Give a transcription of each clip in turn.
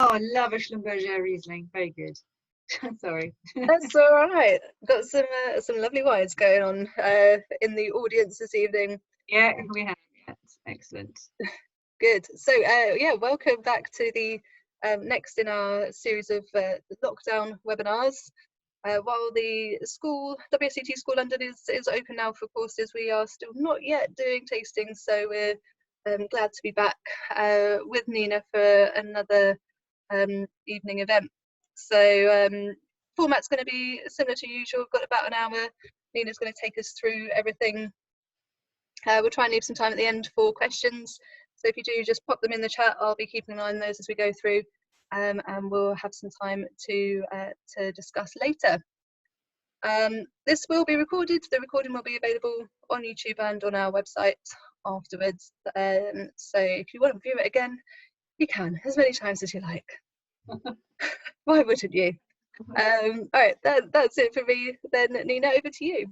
Oh, I love a Schlumberger Riesling. Very good. Sorry. That's all right. Got some lovely wines going on in the audience this evening. Yeah, we have. Yeah, excellent. Good. So yeah, welcome back to the next in our series of lockdown webinars. While the WSET School London is open now for courses, we are still not yet doing tastings, so we're glad to be back with Nina for another evening event. So format's going to be similar to usual. We've got about an hour. Nina's going to take us through everything. We'll try and leave some time at the end for questions. So if you do, just pop them in the chat. I'll be keeping an eye on those as we go through, and we'll have some time to discuss later. This will be recorded. The recording will be available on YouTube and on our website afterwards. So if you want to view it again, you can as many times as you like. Why wouldn't you? All right, that's it for me. Then Nina, over to you.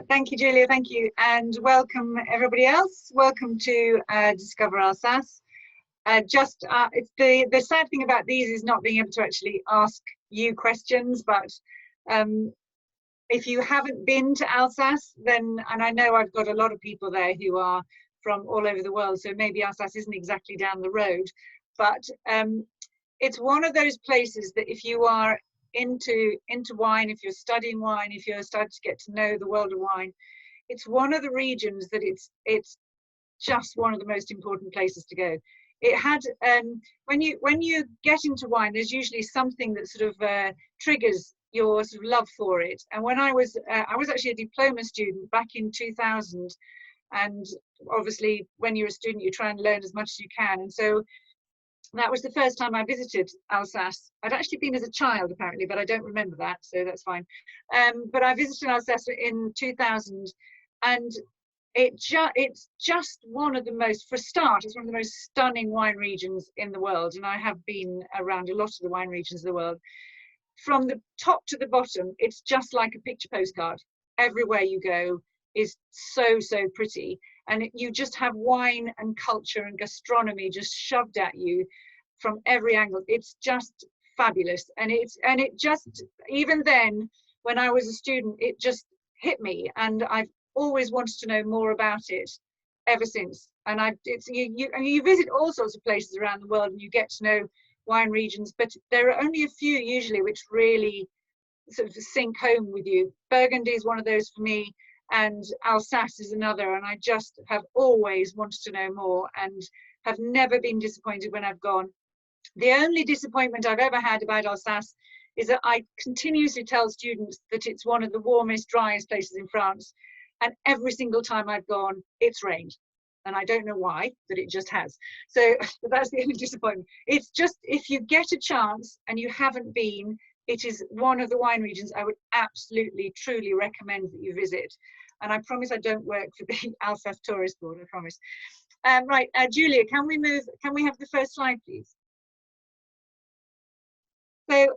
Thank you, Julia. Thank you, and welcome everybody else. Welcome to Discover Alsace. It's the sad thing about these is not being able to actually ask you questions, but if you haven't been to Alsace, then, and I know I've got a lot of people there who are from all over the world, so maybe Alsace isn't exactly down the road, but it's one of those places that if you are into wine, if you're studying wine, if you're starting to get to know the world of wine, it's one of the regions that it's just one of the most important places to go. It had when you get into wine, there's usually something that sort of triggers your sort of love for it. And when I was actually a diploma student back in 2000, and obviously when you're a student you try and learn as much as you can, and so that was the first time I visited Alsace. I'd actually been as a child apparently, but I don't remember that, so that's fine. But I visited Alsace in 2000, and it's just one of the most, for a start, it's one of the most stunning wine regions in the world, and I have been around a lot of the wine regions of the world. From the top to the bottom, it's just like a picture postcard. Everywhere you go is so pretty, and you just have wine and culture and gastronomy just shoved at you from every angle. It's just fabulous, and it just, even then when I was a student, it just hit me, and I've always wanted to know more about it ever since. And you visit all sorts of places around the world and you get to know wine regions, but there are only a few usually which really sort of sink home with you. Burgundy is one of those for me, and Alsace is another, and I just have always wanted to know more and have never been disappointed when I've gone. The only disappointment I've ever had about Alsace is that I continuously tell students that it's one of the warmest, driest places in France, and every single time I've gone, it's rained. And I don't know why, but it just has. So that's the only disappointment. It's just, if you get a chance and you haven't been, it is one of the wine regions I would absolutely, truly recommend that you visit. And I promise I don't work for the Alsace Tourist Board, I promise. Right, Julia, can we have the first slide, please? So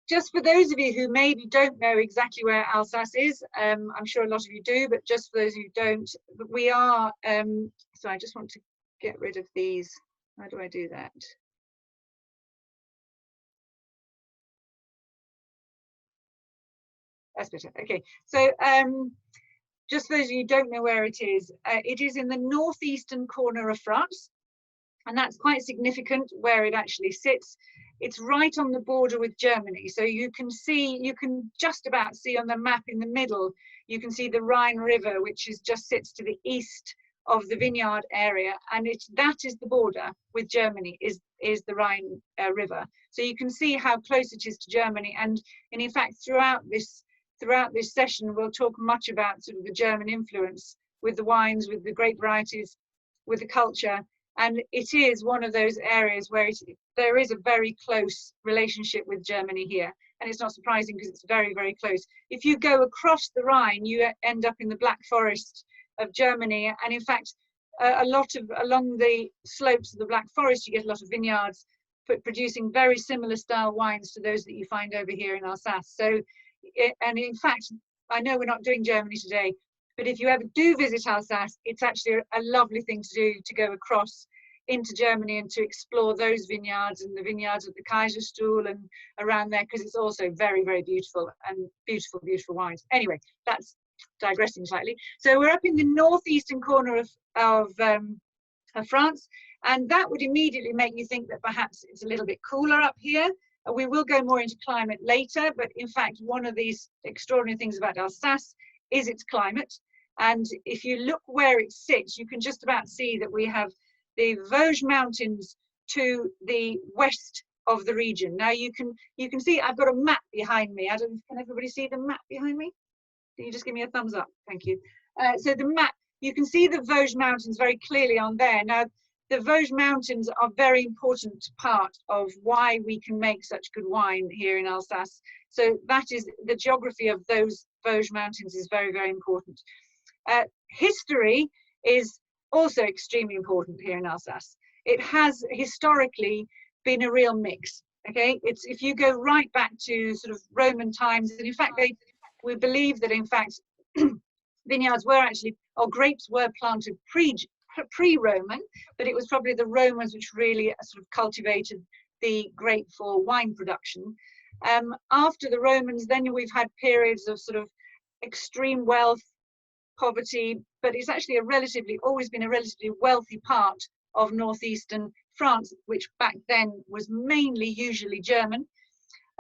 just for those of you who maybe don't know exactly where Alsace is, I'm sure a lot of you do, but just for those who don't, we are, so I just want to get rid of these. How do I do that? That's better. Okay, so just for those of you who don't know where it is in the northeastern corner of France, and that's quite significant where it actually sits. It's right on the border with Germany, so you can just about see on the map in the middle, you can see the Rhine River, which just sits to the east of the vineyard area, and that is the border with Germany, is the Rhine River. So you can see how close it is to Germany, and in fact throughout this session we'll talk much about sort of the German influence with the wines, with the grape varieties, with the culture. And it is one of those areas where there is a very close relationship with Germany here. And it's not surprising because it's very, very close. If you go across the Rhine, you end up in the Black Forest of Germany. And in fact, along the slopes of the Black Forest, you get a lot of vineyards producing very similar style wines to those that you find over here in Alsace. So, and in fact, I know we're not doing Germany today, but if you ever do visit Alsace, it's actually a lovely thing to do, to go across into Germany and to explore those vineyards and the vineyards at the Kaiserstuhl and around there, because it's also very, very beautiful and beautiful, beautiful wines. Anyway, that's digressing slightly. So we're up in the northeastern corner of France, and that would immediately make you think that perhaps it's a little bit cooler up here. We will go more into climate later, but in fact, one of these extraordinary things about Alsace is its climate. And if you look where it sits, you can just about see that we have the Vosges Mountains to the west of the region. Now you can see I've got a map behind me. I don't know, can everybody see the map behind me? Can you just give me a thumbs up? Thank you. So the map, you can see the Vosges Mountains very clearly on there. Now, the Vosges Mountains are a very important part of why we can make such good wine here in Alsace. So that is, the geography of those Vosges Mountains is very, very important. History is also extremely important here in Alsace. It has historically been a real mix. Okay, it's, if you go right back to sort of Roman times, and in fact we believe that in fact vineyards were actually, or grapes were planted pre-Roman, but it was probably the Romans which really sort of cultivated the grape for wine production. After the Romans, then we've had periods of sort of extreme wealth, poverty, but it's actually always been a relatively wealthy part of northeastern France, which back then was mainly usually German.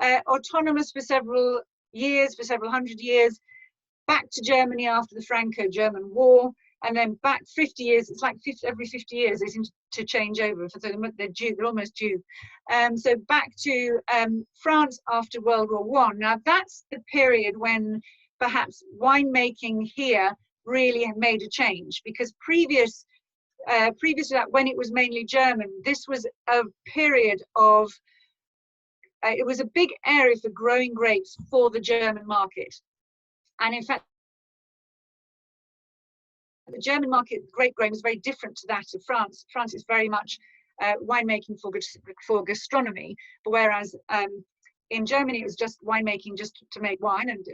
Autonomous for several years, for several hundred years, back to Germany after the Franco-German War, and then back 50 years. It's like every 50 years they seem to change over, so they're almost due. So back to France after World War I. Now that's the period when perhaps winemaking here really had made a change, because previous to that, when it was mainly German, this was a period of it was a big area for growing grapes for the German market. And in fact, the German market, grape growing, was very different to that of France. France is very much winemaking for gastronomy, but whereas in Germany it was just winemaking just to make wine, and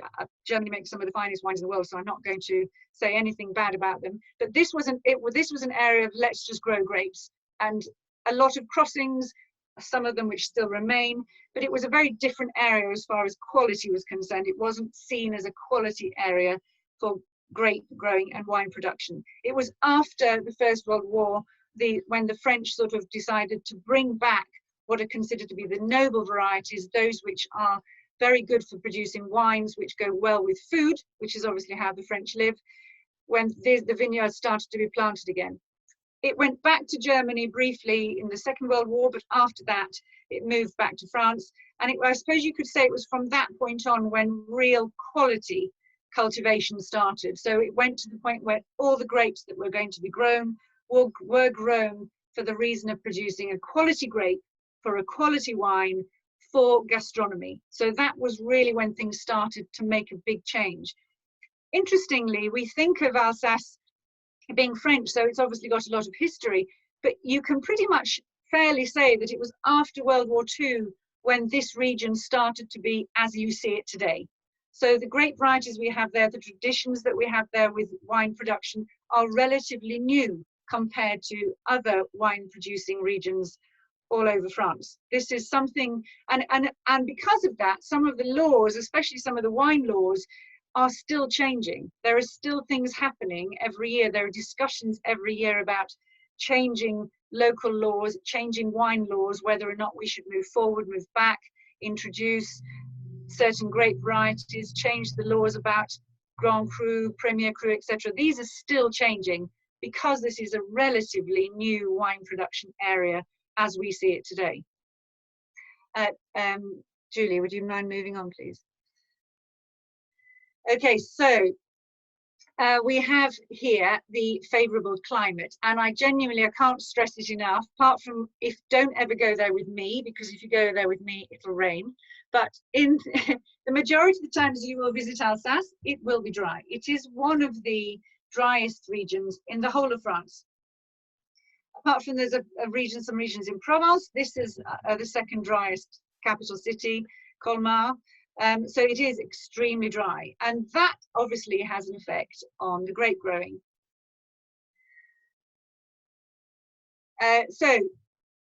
Germany makes some of the finest wines in the world, so I'm not going to say anything bad about them. But this was an area of let's just grow grapes, and a lot of crossings, some of them which still remain, but it was a very different area as far as quality was concerned. It wasn't seen as a quality area for grape growing and wine production. It was after the First World War, when the French sort of decided to bring back what are considered to be the noble varieties, those which are very good for producing wines which go well with food, which is obviously how the French live, when the vineyards started to be planted again. It went back to Germany briefly in the Second World War, but after that it moved back to France. And I suppose you could say it was from that point on when real quality cultivation started. So it went to the point where all the grapes that were going to be grown were grown for the reason of producing a quality grape for a quality wine for gastronomy. So that was really when things started to make a big change. Interestingly, we think of Alsace being French, so it's obviously got a lot of history, but you can pretty much fairly say that it was after World War II when this region started to be as you see it today. So the grape varieties we have there, the traditions that we have there with wine production are relatively new compared to other wine producing regions all over France. This is something, and because of that, some of the laws, especially some of the wine laws, are still changing. There are still things happening every year. There are discussions every year about changing local laws, changing wine laws, whether or not we should move forward, move back, introduce certain grape varieties, change the laws about Grand Cru, Premier Cru, etc. These are still changing because this is a relatively new wine production area as we see it today. Julie, would you mind moving on, please? Okay, so we have here the favourable climate, and I can't stress it enough, apart from don't ever go there with me, because if you go there with me, it'll rain. But in the majority of the times you will visit Alsace, it will be dry. It is one of the driest regions in the whole of France. Apart from there's some regions in Provence, this is the second driest capital city, Colmar. So it is extremely dry, and that obviously has an effect on the grape growing. So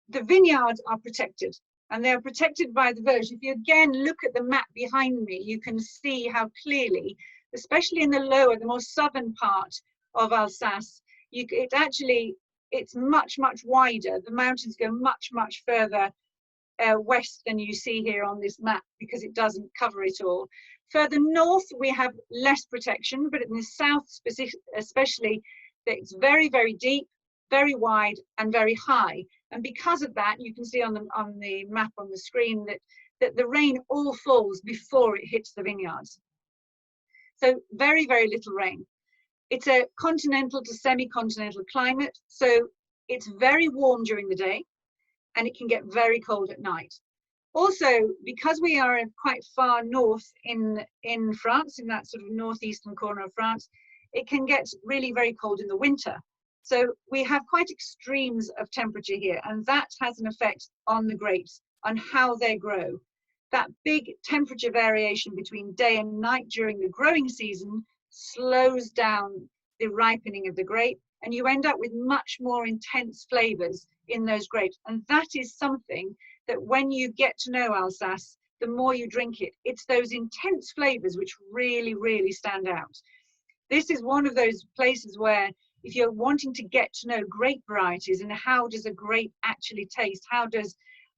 the vineyards are protected, and they're protected by the Vosges. If you again look at the map behind me, you can see how clearly, especially in the lower, the more southern part of Alsace, it's much wider. The mountains go much further west than you see here on this map, because it doesn't cover it all. Further north we have less protection, but in the south especially, it's very deep, very wide and very high. And because of that, you can see on the map on the screen that the rain all falls before it hits the vineyards. So very little rain. It's a continental to semi-continental climate, so it's very warm during the day and it can get very cold at night. Also, because we are quite far north in France, in that sort of northeastern corner of France, it can get really very cold in the winter. So we have quite extremes of temperature here, and that has an effect on the grapes, on how they grow. That big temperature variation between day and night during the growing season slows down the ripening of the grape, and you end up with much more intense flavors in those grapes. And that is something that when you get to know Alsace, the more you drink it, it's those intense flavors which really stand out. This is one of those places where, if you're wanting to get to know grape varieties and how does a grape actually taste,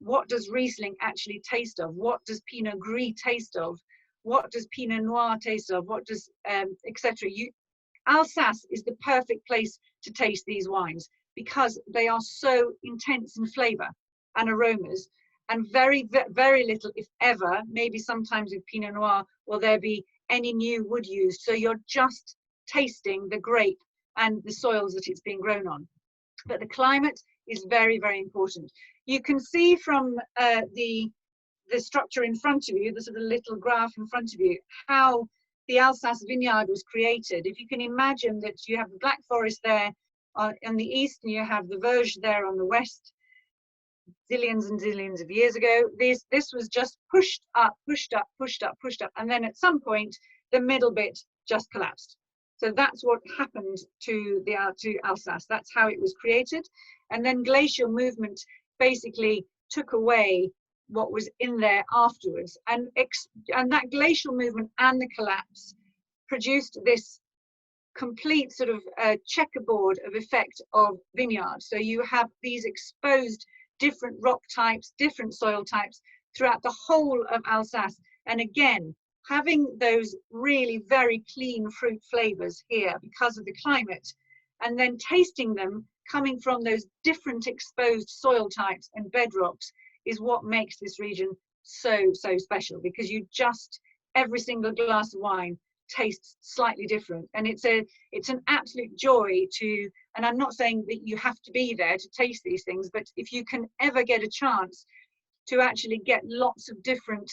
what does Riesling actually taste of, what does Pinot Gris taste of, what does Pinot Noir taste of, what does etc. Alsace is the perfect place to taste these wines, because they are so intense in flavor and aromas, and very little, if ever, maybe sometimes with Pinot Noir, will there be any new wood used. So you're just tasting the grape and the soils that it's being grown on. But the climate is very important. You can see from the structure in front of you, the sort of little graph in front of you, how the Alsace vineyard was created. If you can imagine that you have the Black Forest there on the east, and you have the Vosges there on the west, zillions and zillions of years ago, this was just pushed up, and then at some point the middle bit just collapsed. So that's what happened to Alsace. That's how it was created. And then glacial movement basically took away what was in there afterwards. And that glacial movement and the collapse produced this complete sort of checkerboard of effect of vineyards. So you have these exposed different rock types, different soil types throughout the whole of Alsace. And again, having those really very clean fruit flavors here because of the climate, and then tasting them coming from those different exposed soil types and bedrocks, is what makes this region so special, because every single glass of wine tastes slightly different. And it's an absolute joy to, and I'm not saying that you have to be there to taste these things, but if you can ever get a chance to actually get lots of different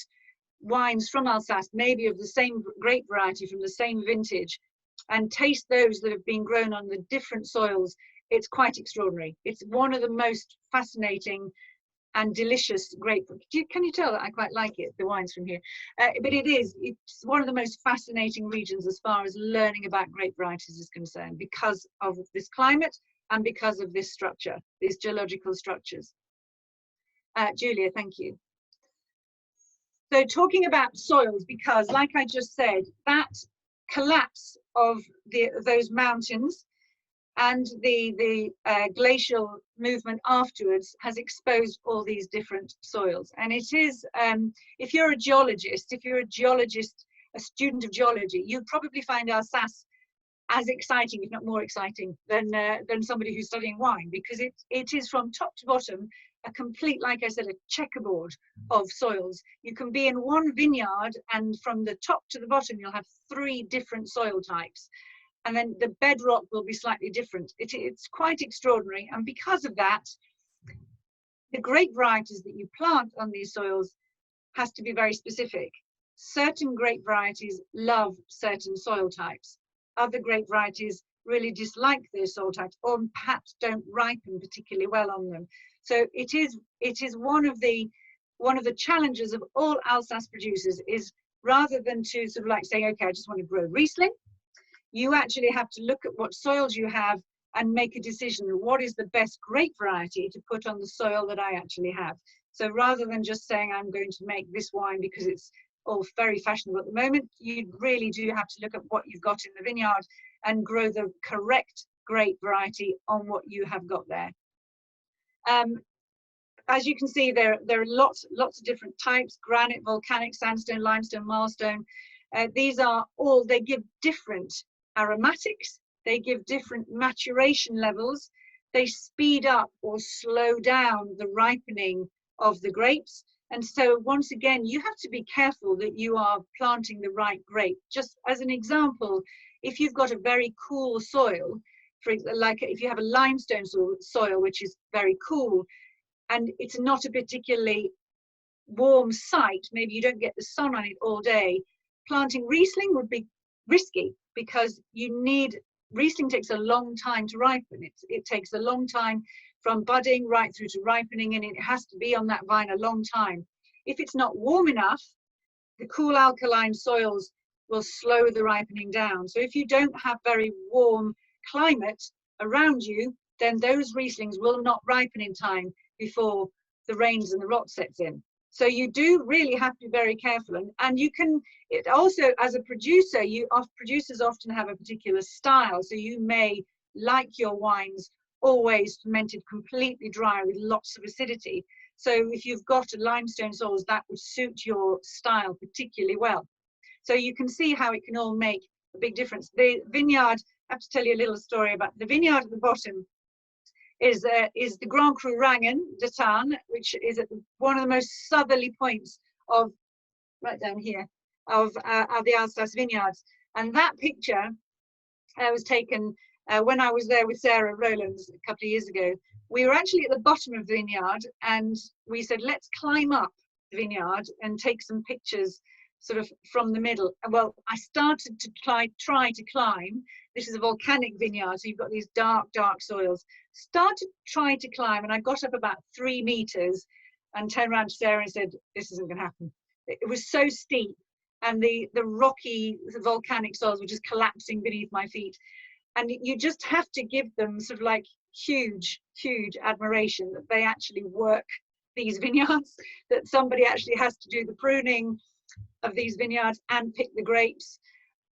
wines from Alsace, maybe of the same grape variety from the same vintage, and taste those that have been grown on the different soils, it's quite extraordinary. It's one of the most fascinating and delicious grape. Can you tell that I quite like it, the wines from here? But it's one of the most fascinating regions as far as learning about grape varieties is concerned, because of this climate and because of this structure, these geological structures. Julia, thank you. So talking about soils, because like I just said, that collapse of those mountains and the glacial movement afterwards has exposed all these different soils. And it is, if you're a geologist, a student of geology, you'd probably find Alsace as exciting, if not more exciting, than somebody who's studying wine, because it is from top to bottom a complete, like I said, a checkerboard of soils. You can be in one vineyard, and from the top to the bottom you'll have 3 different soil types, and then the bedrock will be slightly different. It's quite extraordinary, and because of that, the grape varieties that you plant on these soils has to be very specific. Certain grape varieties love certain soil types. Other grape varieties really dislike those soil types, or perhaps don't ripen particularly well on them. So it is one of the challenges of all Alsace producers, is rather than to sort of like saying, okay, I just want to grow Riesling, you actually have to look at what soils you have and make a decision, what is the best grape variety to put on the soil that I actually have. So rather than just saying I'm going to make this wine because it's all very fashionable at the moment, you really do have to look at what you've got in the vineyard and grow the correct grape variety on what you have got there. As you can see, there are lots of different types: granite, volcanic, sandstone, limestone, marlstone. These are all, they give different aromatics, they give different maturation levels, they speed up or slow down the ripening of the grapes. And so once again, you have to be careful that you are planting the right grape. Just as an example, if you've got a very cool soil, like if you have a limestone soil which is very cool, and it's not a particularly warm site, maybe you don't get the sun on it all day, planting Riesling would be risky, because Riesling takes a long time to ripen. It takes a long time from budding right through to ripening, and it has to be on that vine a long time. If it's not warm enough, the cool alkaline soils will slow the ripening down. So if you don't have very warm climate around you, then those Rieslings will not ripen in time before the rains and the rot sets in. So you do really have to be very careful, and you can, it also, as a producer, producers often have a particular style. So you may like your wines always fermented completely dry with lots of acidity. So if you've got a limestone soils, that would suit your style particularly well. So you can see how it can all make a big difference. The vineyard, I have to tell you a little story about the vineyard at the bottom. Is the Grand Cru Rangen de Tarn, which is at one of the most southerly points of, right down here, of the Alsace vineyards. And that picture was taken when I was there with Sarah Rowlands a couple of years ago. We were actually at the bottom of the vineyard, and we said, let's climb up the vineyard and take some pictures sort of from the middle. Well, I started to try to climb. This is a volcanic vineyard, so you've got these dark soils. Try to climb, and I got up about 3 meters and turned around to Sarah and said, this isn't going to happen. It was so steep, and the rocky volcanic soils were just collapsing beneath my feet. And you just have to give them sort of like huge admiration that they actually work these vineyards, that somebody actually has to do the pruning of these vineyards and pick the grapes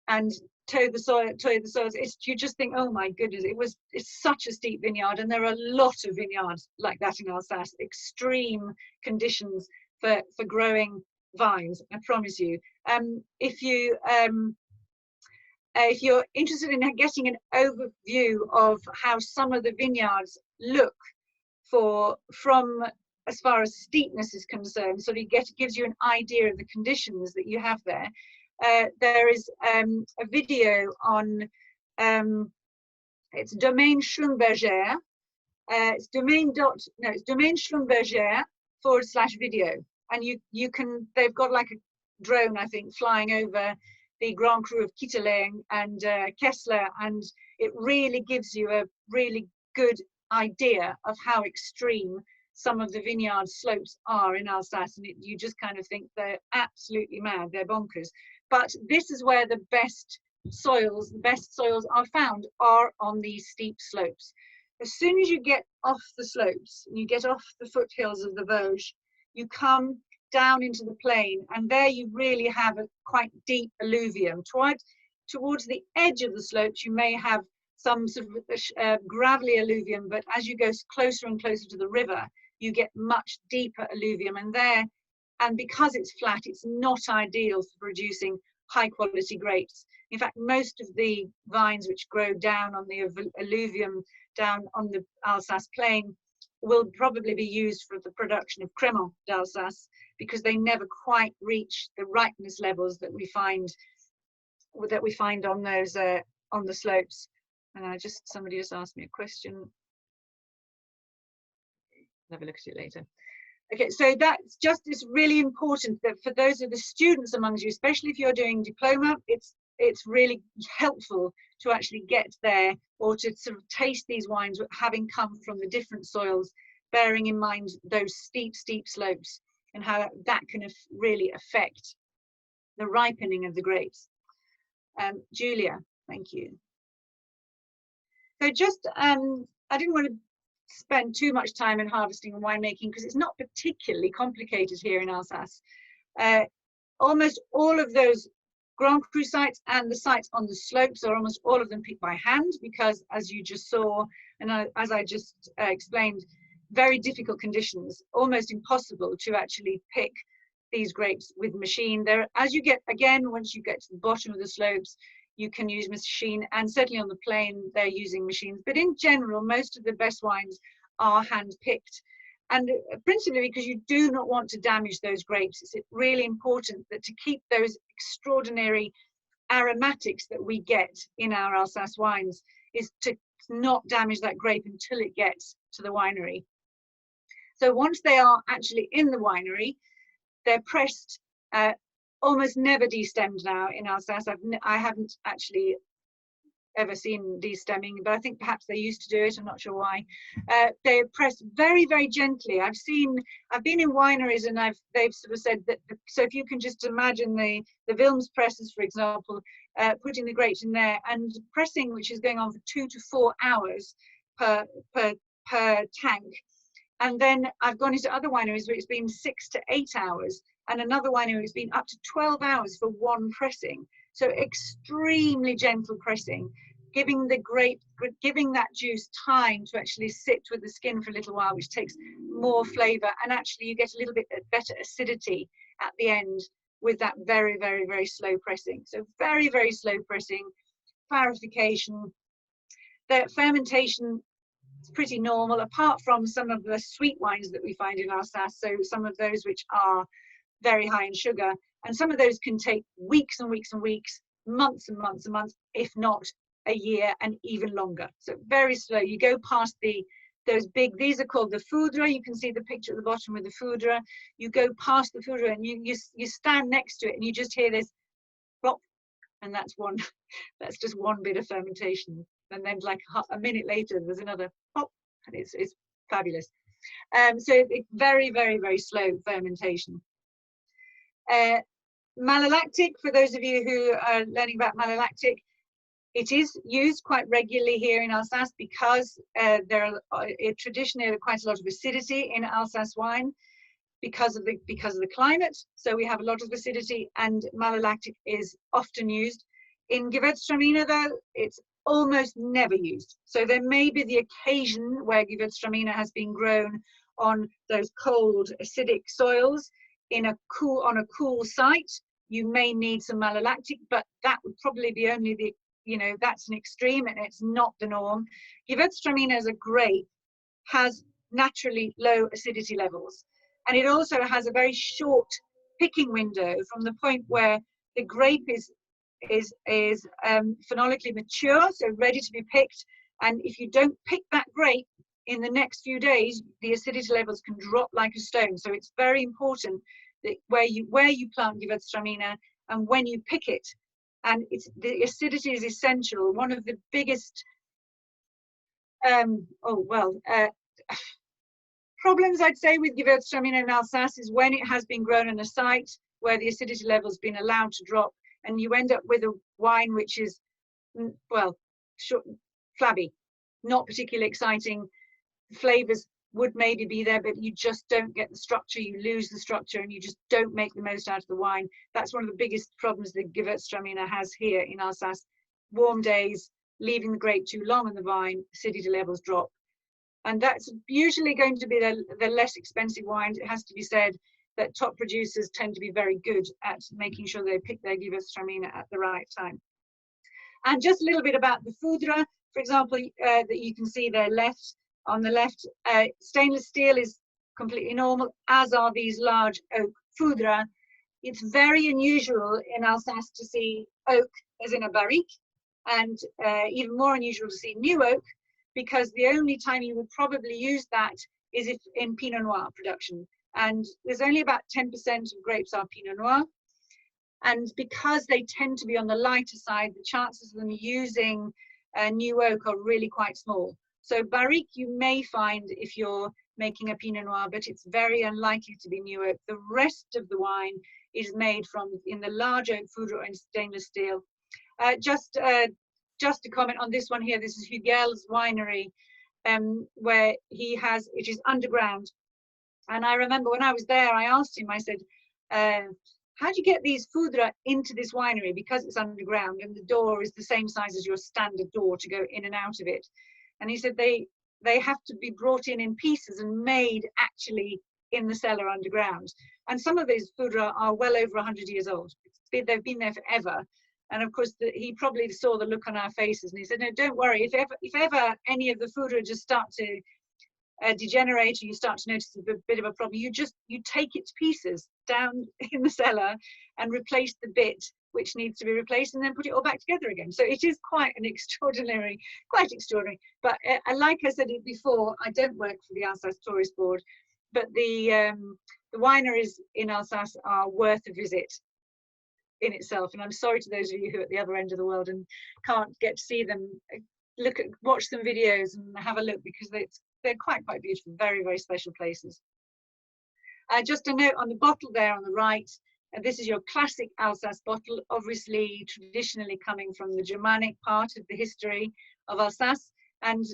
and toe the soils. You just think, oh my goodness, it's such a steep vineyard, and there are a lot of vineyards like that in Alsace. Extreme conditions for growing vines, I promise you. If you're interested in getting an overview of how some of the vineyards look from as far as steepness is concerned, so it gives you an idea of the conditions that you have there. There is a video on, it's Domaine Schlumberger. It's Domaine Schlumberger/video, and you can, they've got like a drone, I think, flying over the Grand Cru of Kitteleng and Kessler, and it really gives you a really good idea of how extreme some of the vineyard slopes are in Alsace, and you just kind of think they're absolutely mad, they're bonkers. But this is where the best soils are found, are on these steep slopes. As soon as you get off the slopes, and you get off the foothills of the Vosges, you come down into the plain, and there you really have a quite deep alluvium. Towards the edge of the slopes, you may have some sort of gravelly alluvium, but as you go closer and closer to the river, you get much deeper alluvium, and because it's flat, it's not ideal for producing high quality grapes. In fact, most of the vines which grow down on the alluvium, down on the Alsace plain, will probably be used for the production of crémant d'Alsace, because they never quite reach the ripeness levels that we find on those on the slopes. And somebody just asked me a question. Have a look at it later. Okay, so it's really important that for those of the students amongst you, especially if you're doing diploma, it's really helpful to actually get there, or to sort of taste these wines having come from the different soils, bearing in mind those steep slopes and how that can really affect the ripening of the grapes. Julia, thank you. So just, I didn't want to spend too much time in harvesting and winemaking because it's not particularly complicated here in Alsace. Almost all of those Grand Cru sites and the sites on the slopes are almost all of them picked by hand because, as you just saw, and as I just explained, very difficult conditions, almost impossible to actually pick these grapes with machine. There, as you get, again, once you get to the bottom of the slopes, you can use machine, and certainly on the plain, they're using machines. But in general, most of the best wines are hand-picked. And principally because you do not want to damage those grapes. It's really important that to keep those extraordinary aromatics that we get in our Alsace wines is to not damage that grape until it gets to the winery. So once they are actually in the winery, they're pressed, almost never destemmed now in Alsace. I haven't actually ever seen destemming, but I think perhaps they used to do it. I'm not sure why. They're pressed very, very gently. I've been in wineries and they've sort of said that. So if you can just imagine the Wilms presses, for example, putting the grapes in there and pressing, which is going on for 2 to 4 hours per tank. And then I've gone into other wineries where it's been 6 to 8 hours, and another winery has been up to 12 hours for one pressing. So extremely gentle pressing, giving that juice time to actually sit with the skin for a little while, which takes more flavor, and actually you get a little bit better acidity at the end with that very, very, very slow pressing. So very, very slow pressing, clarification. The fermentation is pretty normal, apart from some of the sweet wines that we find in Alsace. So some of those which are very high in sugar, and some of those can take weeks and weeks and weeks, months and months and months, if not a year and even longer. So very slow. You go past those big, these are called the foudre. You can see the picture at the bottom with the foudre. You go past the foudre and you stand next to it and you just hear this plop, and that's just one bit of fermentation. And then like a minute later, there's another pop, and it's fabulous. So it's very, very, very slow fermentation. Malolactic, for those of you who are learning about malolactic, it is used quite regularly here in Alsace because there are traditionally quite a lot of acidity in Alsace wine because of the climate. So we have a lot of acidity, and malolactic is often used. In Gewürztraminer, though, it's almost never used. So there may be the occasion where Gewürztraminer has been grown on those cold acidic soils on a cool site. You may need some malolactic, but that would probably be only that's an extreme, and it's not the norm. Gewürztraminer as a grape has naturally low acidity levels, and it also has a very short picking window from the point where the grape is phenolically mature, so ready to be picked. And if you don't pick that grape in the next few days, the acidity levels can drop like a stone. So it's very important that where you plant Gewürztraminer and when you pick it, and the acidity is essential. One of the biggest problems I'd say with Gewürztraminer in Alsace is when it has been grown on a site where the acidity level has been allowed to drop, and you end up with a wine which is, well, short, flabby, not particularly exciting. The flavors would maybe be there, but you just don't get the structure. You lose the structure, and you just don't make the most out of the wine. That's one of the biggest problems that Gewürztraminer has here in Alsace. Warm days, leaving the grape too long in the vine, acidity levels drop. And that's usually going to be the less expensive wines. It has to be said that top producers tend to be very good at making sure they pick their Gewürztraminer at the right time. And just a little bit about the foudre, for example, that you can see there on the left. Stainless steel is completely normal, as are these large oak foudre. It's very unusual in Alsace to see oak as in a barrique, and even more unusual to see new oak, because the only time you would probably use that is if in Pinot Noir production. And there's only about 10% of grapes are Pinot Noir. And because they tend to be on the lighter side, the chances of them using new oak are really quite small. So barrique you may find if you're making a Pinot Noir, but it's very unlikely to be new oak. The rest of the wine is made in the large oak foudre or in stainless steel. Just just to comment on this one here, this is Hugel's winery, where he has, it is underground. And I remember when I was there, I asked him, I said, how do you get these foudres into this winery? Because it's underground and the door is the same size as your standard door to go in and out of it. And he said they have to be brought in pieces and made actually in the cellar underground. And some of these foudres are well over 100 years old. They've been there forever. And of course, he probably saw the look on our faces and he said, no, don't worry, if ever any of the foudres just start to degenerate, or you start to notice a bit of a problem, you take it to pieces down in the cellar and replace the bit which needs to be replaced, and then put it all back together again. So it is quite extraordinary. But like I said before, I don't work for the Alsace Tourist Board, but the wineries in Alsace are worth a visit in itself. And I'm sorry to those of you who are at the other end of the world and can't get to see them. Watch some videos and have a look, because they're quite beautiful, very, very special places. Just a note on the bottle there on the right, this is your classic Alsace bottle, obviously traditionally coming from the Germanic part of the history of Alsace, and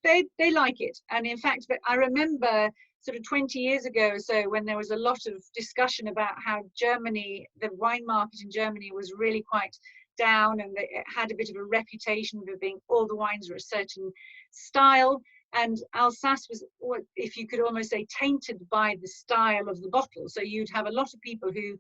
they like it. And in fact, I remember sort of 20 years ago or so, when there was a lot of discussion about how Germany, the wine market in Germany was really quite down, and it had a bit of a reputation for being, all the wines were a certain style, and Alsace was, if you could almost say, tainted by the style of the bottle. So you'd have a lot of people who,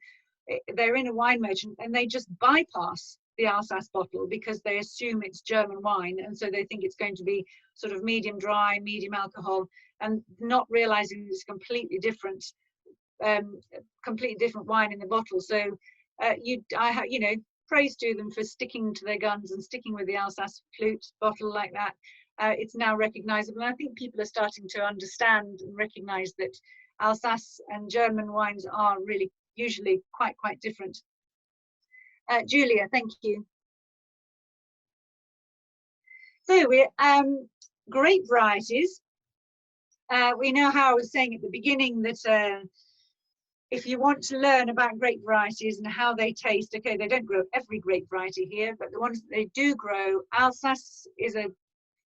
they're in a wine merchant and they just bypass the Alsace bottle because they assume it's German wine, and so they think it's going to be sort of medium dry, medium alcohol, and not realizing it's completely different wine in the bottle. So praise to them for sticking to their guns and sticking with the Alsace flute bottle like that. It's now recognizable, and I think people are starting to understand and recognize that Alsace and German wines are really usually quite different. Julia, thank you. So we're grape varieties. We know how I was saying at the beginning that if you want to learn about grape varieties and how they taste, okay, they don't grow every grape variety here, but the ones that they do grow, Alsace is a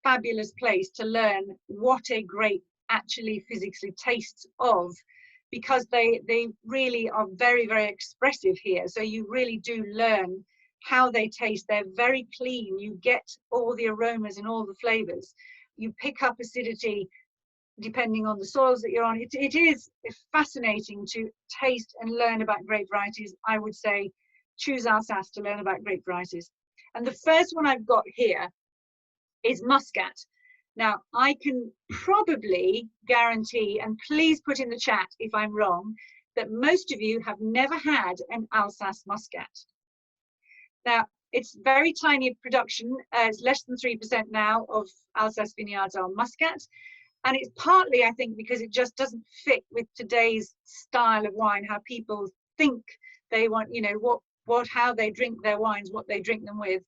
fabulous place to learn what a grape actually physically tastes of, because they really are very, very expressive here. So you really do learn how they taste. They're very clean. You get all the aromas and all the flavors. You pick up acidity depending on the soils that you're on. It is fascinating to taste and learn about grape varieties. I would say choose Alsace to learn about grape varieties. And the first one I've got here is Muscat. Now, I can probably guarantee, and please put in the chat if I'm wrong, that most of you have never had an Alsace Muscat. Now, it's very tiny production. It's less than 3% now of Alsace vineyards are Muscat. And it's partly, I think, because it just doesn't fit with today's style of wine, how people think they want, how they drink their wines, what they drink them with.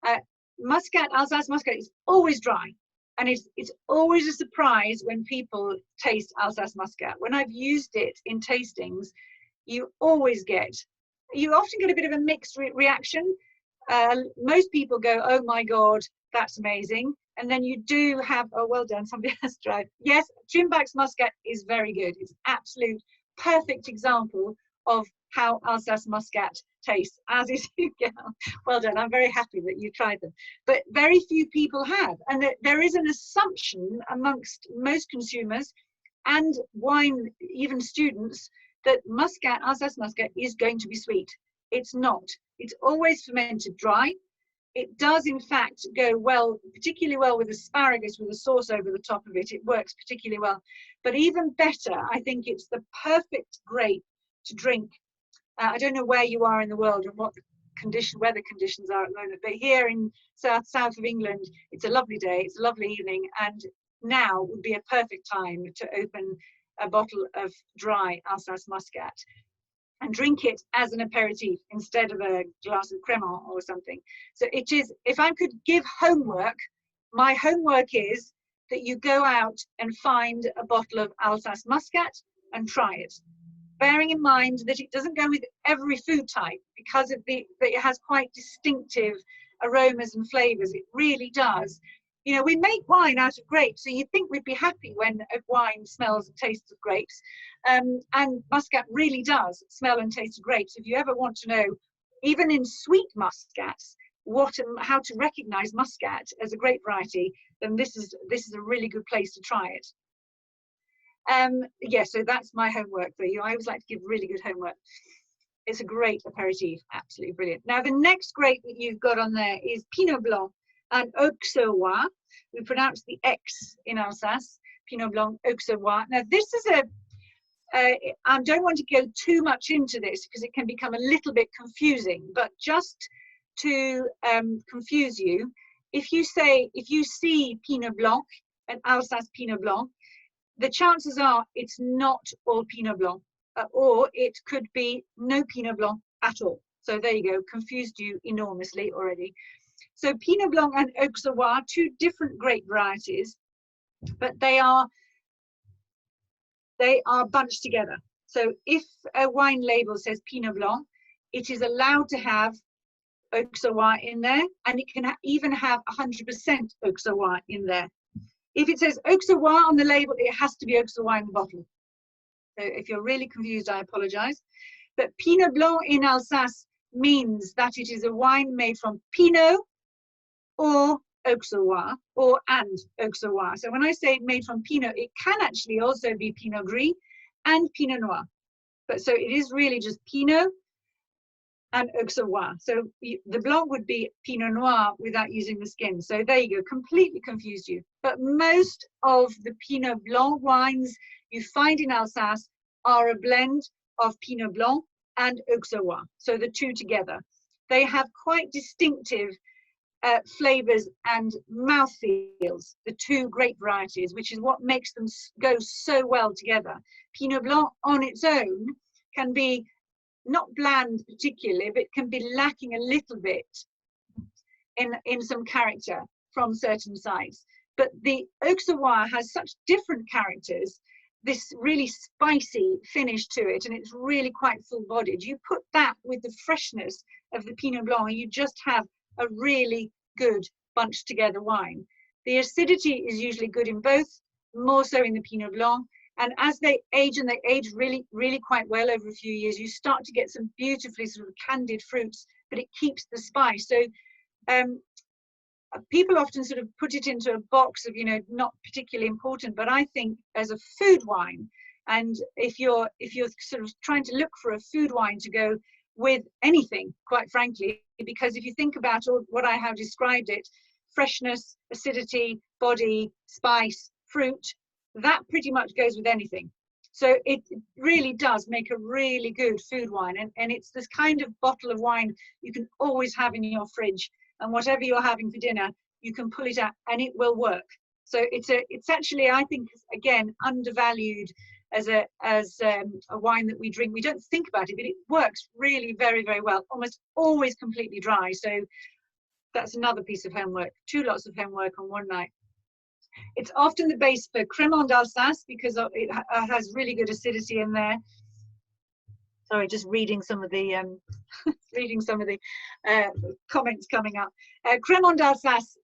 Alsace Muscat is always dry. And it's always a surprise when people taste Alsace Muscat. When I've used it in tastings, you often get a bit of a mixed reaction. Most people go, oh my God, that's amazing. And then you do have, oh, well done, somebody has tried. Yes, Trimbach's Muscat is very good. It's an absolute perfect example of how Alsace Muscat tastes, as is Hugel. Well done, I'm very happy that you tried them. But very few people have. And there is an assumption amongst most consumers and wine, even students, that Alsace Muscat is going to be sweet. It's not. It's always fermented dry. It does, in fact, go well, particularly well with asparagus with a sauce over the top of it. It works particularly well. But even better, I think it's the perfect grape to drink. I don't know where you are in the world and what the weather conditions are at the moment, but here in south of England, it's a lovely day, it's a lovely evening, and now would be a perfect time to open a bottle of dry Alsace Muscat and drink it as an aperitif instead of a glass of crémant or something. So it is, if I could give homework, my homework is that you go out and find a bottle of Alsace Muscat and try it. Bearing in mind that it doesn't go with every food type because of that it has quite distinctive aromas and flavors. It really does. You know, we make wine out of grapes, so you'd think we'd be happy when a wine smells and tastes of grapes. And Muscat really does smell and taste of grapes. If you ever want to know, even in sweet Muscats, how to recognize Muscat as a grape variety, then this is a really good place to try it. Yeah, so that's my homework for you. I always like to give really good homework. It's a great aperitif, absolutely brilliant. Now the next grape that you've got on there is Pinot Blanc and Auxerrois. We pronounce the X in Alsace, Pinot Blanc, Auxerrois. Now this is I don't want to go too much into this because it can become a little bit confusing, but just to confuse you, if you see Pinot Blanc, an Alsace Pinot Blanc, the chances are it's not all Pinot Blanc, or it could be no Pinot Blanc at all. So there you go, confused you enormously already. So Pinot Blanc and Auxerrois, two different grape varieties, but they are bunched together. So if a wine label says Pinot Blanc, it is allowed to have Auxerrois in there, and it can even have 100% Auxerrois in there. If it says Auxerrois on the label, it has to be Auxerrois in the bottle. So if you're really confused, I apologize. But Pinot Blanc in Alsace means that it is a wine made from Pinot or Auxerrois, and Auxerrois. So when I say made from Pinot, it can actually also be Pinot Gris and Pinot Noir. But so it is really just Pinot and Auxerrois. So the Blanc would be Pinot Noir without using the skin. So there you go, completely confused you. But most of the Pinot Blanc wines you find in Alsace are a blend of Pinot Blanc and Auxerrois. So the two together. They have quite distinctive flavors and mouthfeels, the two grape varieties, which is what makes them go so well together. Pinot Blanc on its own can be not bland particularly, but can be lacking a little bit in some character from certain sites. But the Auxerrois has such different characters, this really spicy finish to it, and it's really quite full-bodied. You put that with the freshness of the Pinot Blanc, and you just have a really good bunched together wine. The acidity is usually good in both, more so in the Pinot Blanc. And as they age, and they age really, really quite well over a few years, you start to get some beautifully sort of candied fruits, but it keeps the spice. So people often sort of put it into a box of, you know, not particularly important, but I think as a food wine, and if you're sort of trying to look for a food wine to go with anything, quite frankly, because if you think about all what I have described it, freshness, acidity, body, spice, fruit, that pretty much goes with anything. So it really does make a really good food wine, and it's this kind of bottle of wine you can always have in your fridge, and whatever you're having for dinner, you can pull it out and it will work. So it's actually, I think, again, undervalued as a wine that we drink. We don't think about it, but it works really very, very well, almost always completely dry. So that's another piece of homework, 2 lots of homework on one night. It's often the base for Crémant d'Alsace because it has really good acidity in there. Sorry, just reading some of the comments coming up. Crémant d'Alsace.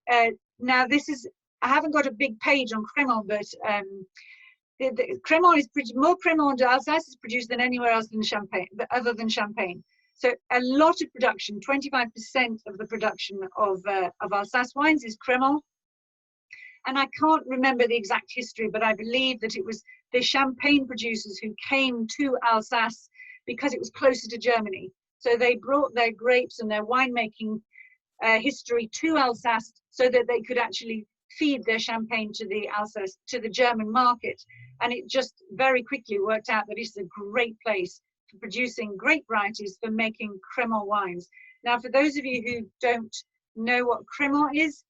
Now this is, I haven't got a big page on Crémant, but the Crémant is more Crémant d'Alsace is produced than anywhere else than Champagne, other than Champagne. So a lot of production, 25% of the production of Alsace wines is Crémant. And I can't remember the exact history, but I believe that it was the Champagne producers who came to Alsace because it was closer to Germany. So they brought their grapes and their winemaking history to Alsace so that they could actually feed their champagne to the Alsace, to the German market. And it just very quickly worked out that it's a great place for producing grape varieties for making Crémant wines. Now, for those of you who don't know what Crémant is,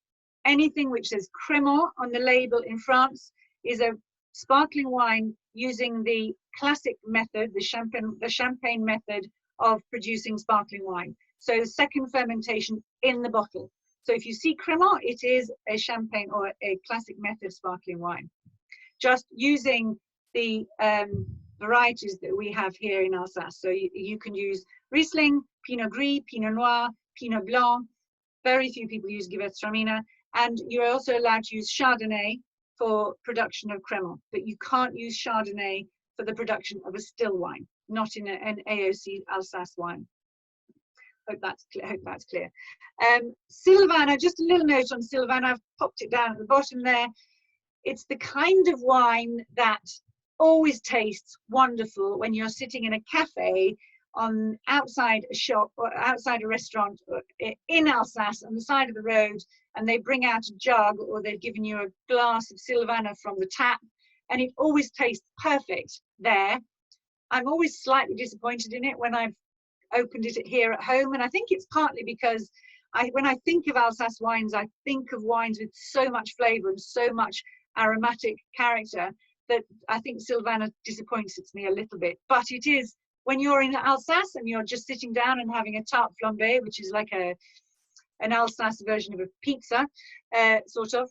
anything which says Crémant on the label in France is a sparkling wine using the classic method, the champagne method of producing sparkling wine. So second fermentation in the bottle. So if you see Crémant, it is a champagne or a classic method sparkling wine. Just using the varieties that we have here in Alsace. So you can use Riesling, Pinot Gris, Pinot Noir, Pinot Blanc, Very few people use Gewürztraminer, and you're also allowed to use Chardonnay for production of crémant, but you can't use Chardonnay for the production of a still wine, not in an AOC Alsace wine. Hope that's clear. Sylvaner, just a little note on Sylvaner. I've popped it down at the bottom there. It's the kind of wine that always tastes wonderful when you're sitting in a cafe outside a shop or outside a restaurant in Alsace on the side of the road, and they bring out a jug or they've given you a glass of Sylvaner from the tap, and it always tastes perfect there. I'm always slightly disappointed in it when I've opened it here at home, and I think it's partly because when I think of Alsace wines, I think of wines with so much flavour and so much aromatic character that I think Sylvaner disappoints me a little bit. But it is, when you're in Alsace and you're just sitting down and having a tarte flambée, which is like an Alsace version of a pizza, sort of,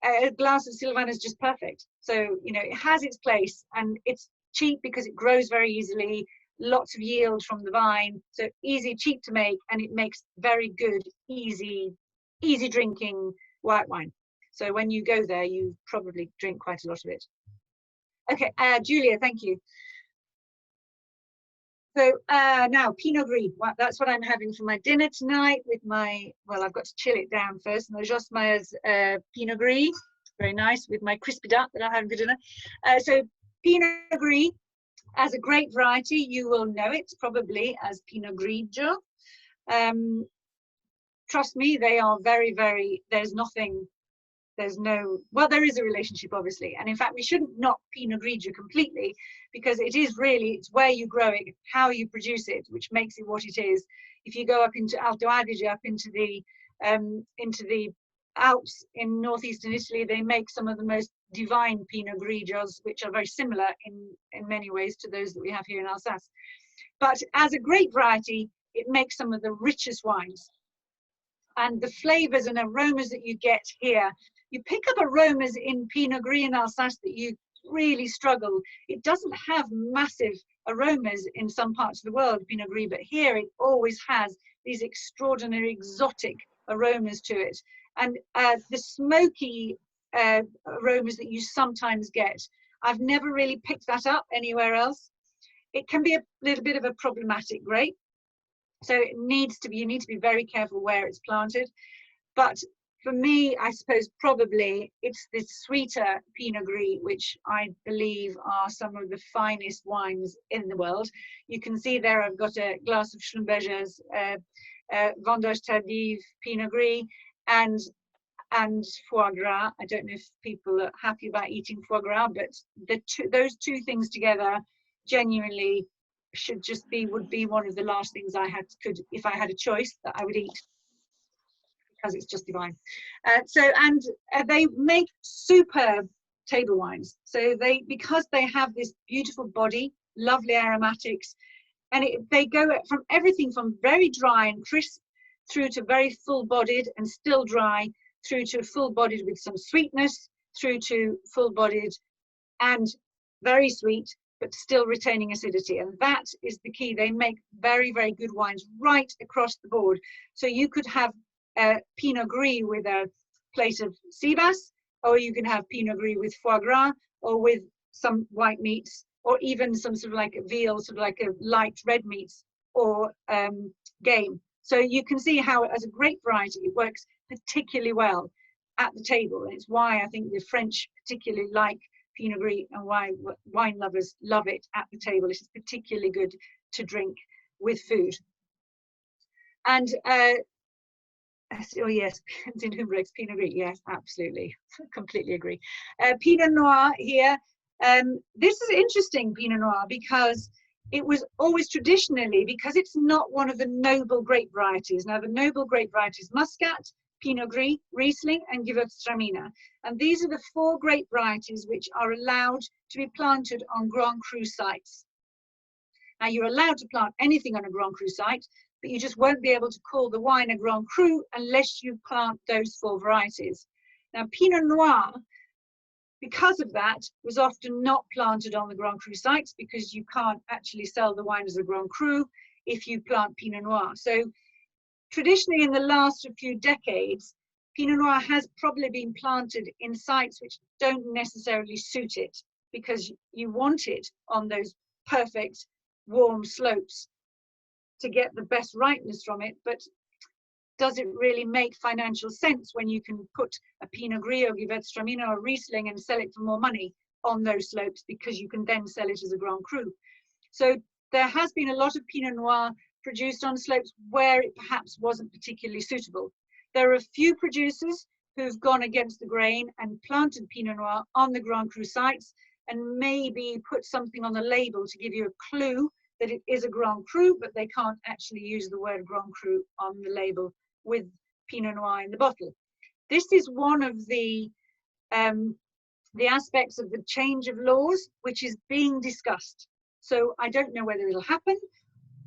a glass of Sylvaner is just perfect. So, you know, it has its place, and it's cheap because it grows very easily, lots of yield from the vine, so easy, cheap to make, and it makes very good, easy drinking white wine. So when you go there, you probably drink quite a lot of it. Okay, Julia, thank you. So now Pinot Gris, well, that's what I'm having for my dinner tonight with my, well, I've got to chill it down first, and the Josmeyer's Pinot Gris, very nice, with my crispy duck that I'm having for dinner. So Pinot Gris, as a grape variety, you will know it probably as Pinot Grigio. Trust me, they are very, very, there's no, well, there is a relationship, obviously. And in fact, we shouldn't knock Pinot Grigio completely, because it is really, it's where you grow it, how you produce it, which makes it what it is. If you go up into Alto Adige, up into the Alps in northeastern Italy, they make some of the most divine Pinot Grigios, which are very similar in many ways to those that we have here in Alsace. But as a grape variety, it makes some of the richest wines. And the flavors and aromas that you get here, you pick up aromas in Pinot Gris in Alsace that you really struggle. It doesn't have massive aromas in some parts of the world, Pinot Gris, but here it always has these extraordinary exotic aromas to it. And the smoky aromas that you sometimes get, I've never really picked that up anywhere else. It can be a little bit of a problematic grape, so it needs to be, you need to be very careful where it's planted. But for me, I suppose probably it's the sweeter Pinot Gris, which I believe are some of the finest wines in the world. You can see there I've got a glass of Schlumberger's Vendange Tardive Pinot Gris and foie gras. I don't know if people are happy about eating foie gras, but those two things together genuinely would be one of the last things if I had a choice, that I would eat, because it's just divine. They make superb table wines. So because they have this beautiful body, lovely aromatics, and they go from everything from very dry and crisp through to very full-bodied and still dry, through to full-bodied with some sweetness, through to full-bodied and very sweet, but still retaining acidity. And that is the key. They make very, very good wines right across the board. So you could have Pinot Gris with a plate of sea bass, or you can have Pinot Gris with foie gras, or with some white meats, or even some sort of like a veal, sort of like a light red meats, or game. So you can see how, as a grape variety, it works particularly well at the table. And it's why I think the French particularly like Pinot Gris, and why wine lovers love it at the table. It is particularly good to drink with food. And oh yes, in Humbrug's Pinot Gris, yes, absolutely, completely agree. Pinot Noir here. This is interesting, Pinot Noir, because it was always traditionally, because it's not one of the noble grape varieties. Now the noble grape varieties, Muscat, Pinot Gris, Riesling and Gewürztraminer. And these are the 4 grape varieties which are allowed to be planted on Grand Cru sites. Now you're allowed to plant anything on a Grand Cru site, but you just won't be able to call the wine a Grand Cru unless you plant those 4 varieties. Now Pinot Noir, because of that, was often not planted on the Grand Cru sites, because you can't actually sell the wine as a Grand Cru if you plant Pinot Noir. So traditionally in the last few decades, Pinot Noir has probably been planted in sites which don't necessarily suit it, because you want it on those perfect warm slopes to get the best ripeness from it. But does it really make financial sense when you can put a Pinot Gris or Gewürztraminer or Riesling and sell it for more money on those slopes, because you can then sell it as a Grand Cru? So there has been a lot of Pinot Noir produced on slopes where it perhaps wasn't particularly suitable. There are a few producers who've gone against the grain and planted Pinot Noir on the Grand Cru sites, and maybe put something on the label to give you a clue that it is a Grand Cru, but they can't actually use the word Grand Cru on the label with Pinot Noir in the bottle. This is one of the aspects of the change of laws which is being discussed. So I don't know whether it'll happen,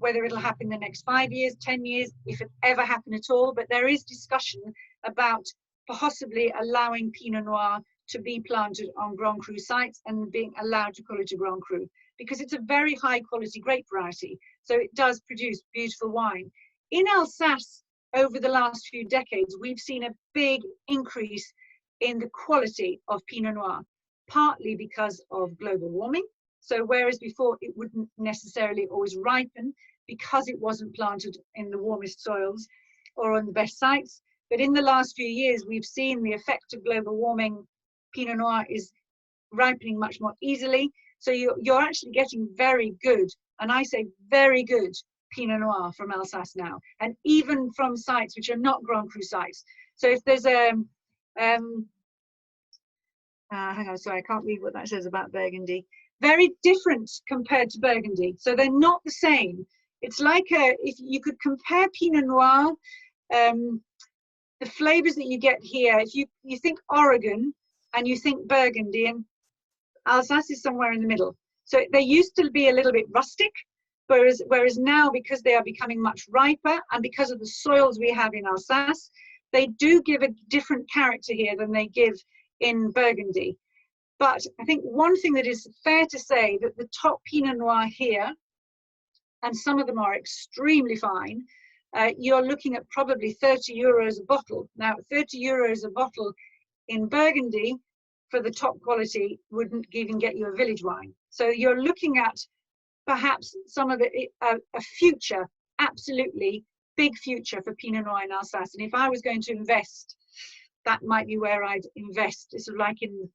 whether it'll happen in the next 5 years, 10 years, if it ever happen at all, but there is discussion about possibly allowing Pinot Noir to be planted on Grand Cru sites and being allowed to call it a Grand Cru, because it's a very high quality grape variety. So it does produce beautiful wine. In Alsace, over the last few decades, we've seen a big increase in the quality of Pinot Noir, partly because of global warming. So whereas before it wouldn't necessarily always ripen because it wasn't planted in the warmest soils or on the best sites, but in the last few years, we've seen the effect of global warming. Pinot Noir is ripening much more easily. So you're actually getting very good, and I say very good, Pinot Noir from Alsace now, and even from sites which are not Grand Cru sites. So if there's a, hang on, sorry, I can't read what that says about Burgundy. Very different compared to Burgundy. So they're not the same. It's like if you could compare Pinot Noir, the flavors that you get here, if you think Oregon and you think Burgundy, and Alsace is somewhere in the middle. So they used to be a little bit rustic, whereas now, because they are becoming much riper and because of the soils we have in Alsace, they do give a different character here than they give in Burgundy. But I think one thing that is fair to say, that the top Pinot Noir here, and some of them are extremely fine, you're looking at probably 30 euros a bottle. Now, 30 euros a bottle in Burgundy for the top quality wouldn't even get you a village wine. So you're looking at perhaps some of it, a future, absolutely big future for Pinot Noir in Alsace. And if I was going to invest, that might be where I'd invest. It's sort of like in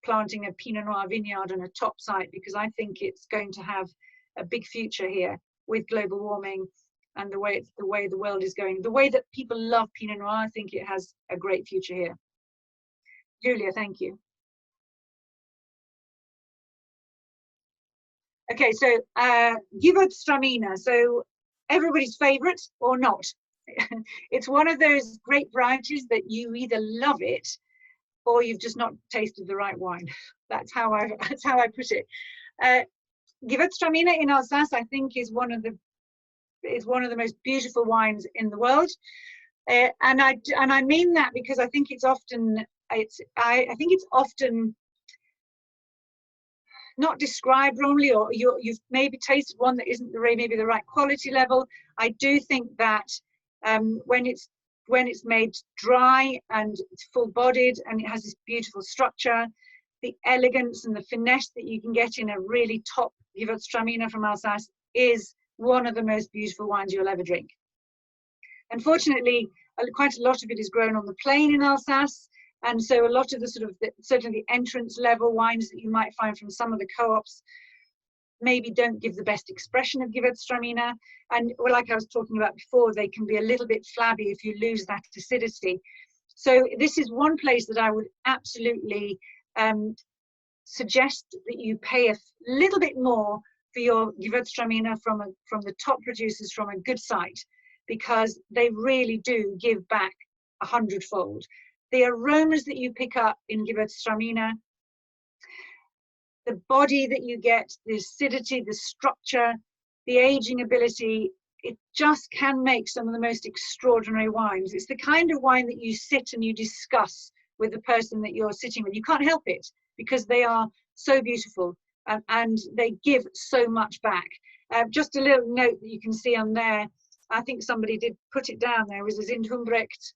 planting a Pinot Noir vineyard on a top site, because I think it's going to have a big future here with global warming and the way the world is going, the way that people love Pinot Noir. I think it has a great future here. Julia, thank you. Okay, so Gewürztraminer, so everybody's favorite or not. It's one of those grape varieties that you either love it or you've just not tasted the right wine. That's how I put it. Gewürztraminer in Alsace, I think, is one of the most beautiful wines in the world, and I mean that because I think it's often not described wrongly, or you've maybe tasted one that isn't maybe the right quality level. I do think that when it's made dry and it's full-bodied and it has this beautiful structure, the elegance and the finesse that you can get in a really top Gewürztraminer from Alsace is one of the most beautiful wines you'll ever drink. Unfortunately, quite a lot of it is grown on the plain in Alsace, and so a lot of the certainly the entrance level wines that you might find from some of the co-ops maybe don't give the best expression of Gewürztraminer. And like I was talking about before, they can be a little bit flabby if you lose that acidity. So this is one place that I would absolutely suggest that you pay a little bit more for your Gewürztraminer from the top producers from a good site, because they really do give back 100-fold. The aromas that you pick up in Gewürztraminer, the body that you get, the acidity, the structure, the aging ability, it just can make some of the most extraordinary wines. It's the kind of wine that you sit and you discuss with the person that you're sitting with. You can't help it because they are so beautiful and they give so much back. Just a little note that you can see on there, I think somebody did put it down there, was a Zindhumbrecht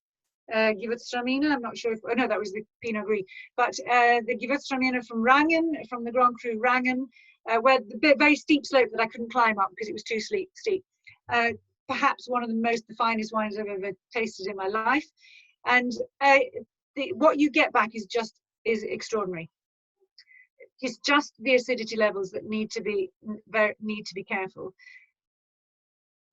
Gewürztraminer. I'm not sure if, oh no, that was the Pinot Gris, but the Gewürztraminer from Rangen, from the Grand Cru Rangen, where the very steep slope that I couldn't climb up because it was too steep. Perhaps one of the finest wines I've ever tasted in my life. And what you get back is extraordinary. It's just the acidity levels that need to be careful.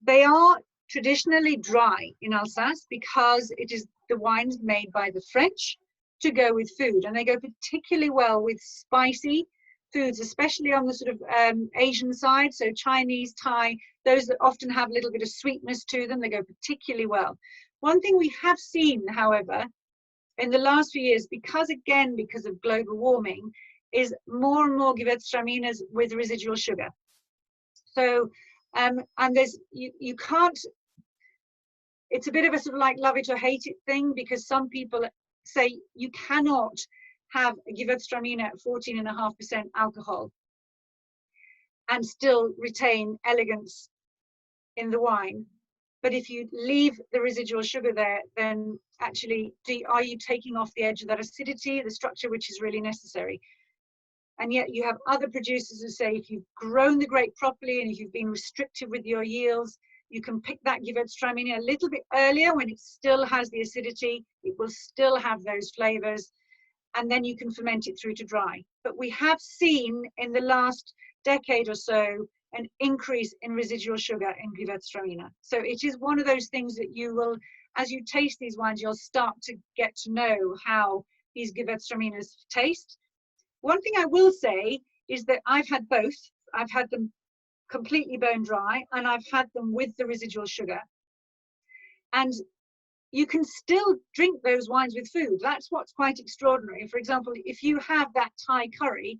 They are traditionally dry in Alsace because it is the wines made by the French to go with food, and they go particularly well with spicy foods, especially on the sort of Asian side, so Chinese, Thai, those that often have a little bit of sweetness to them, they go particularly well. One thing we have seen, however, in the last few years, because of global warming, is more and more Gewürztraminers with residual sugar. So, and there's, you can't, it's a bit of a sort of like love it or hate it thing, because some people say you cannot have a Gewürztraminer at 14.5% alcohol and still retain elegance in the wine. But if you leave the residual sugar there, then actually, are you taking off the edge of that acidity, the structure which is really necessary? And yet you have other producers who say if you've grown the grape properly and if you've been restrictive with your yields, you can pick that Gewürztraminer a little bit earlier when it still has the acidity, it will still have those flavors, and then you can ferment it through to dry. But we have seen in the last decade or so an increase in residual sugar in Gewürztraminer. So it is one of those things that you will, as you taste these wines, you'll start to get to know how these Gewürztraminers taste. One thing I will say is that I've had both. I've had them completely bone dry, and I've had them with the residual sugar. And you can still drink those wines with food. That's what's quite extraordinary. For example, if you have that Thai curry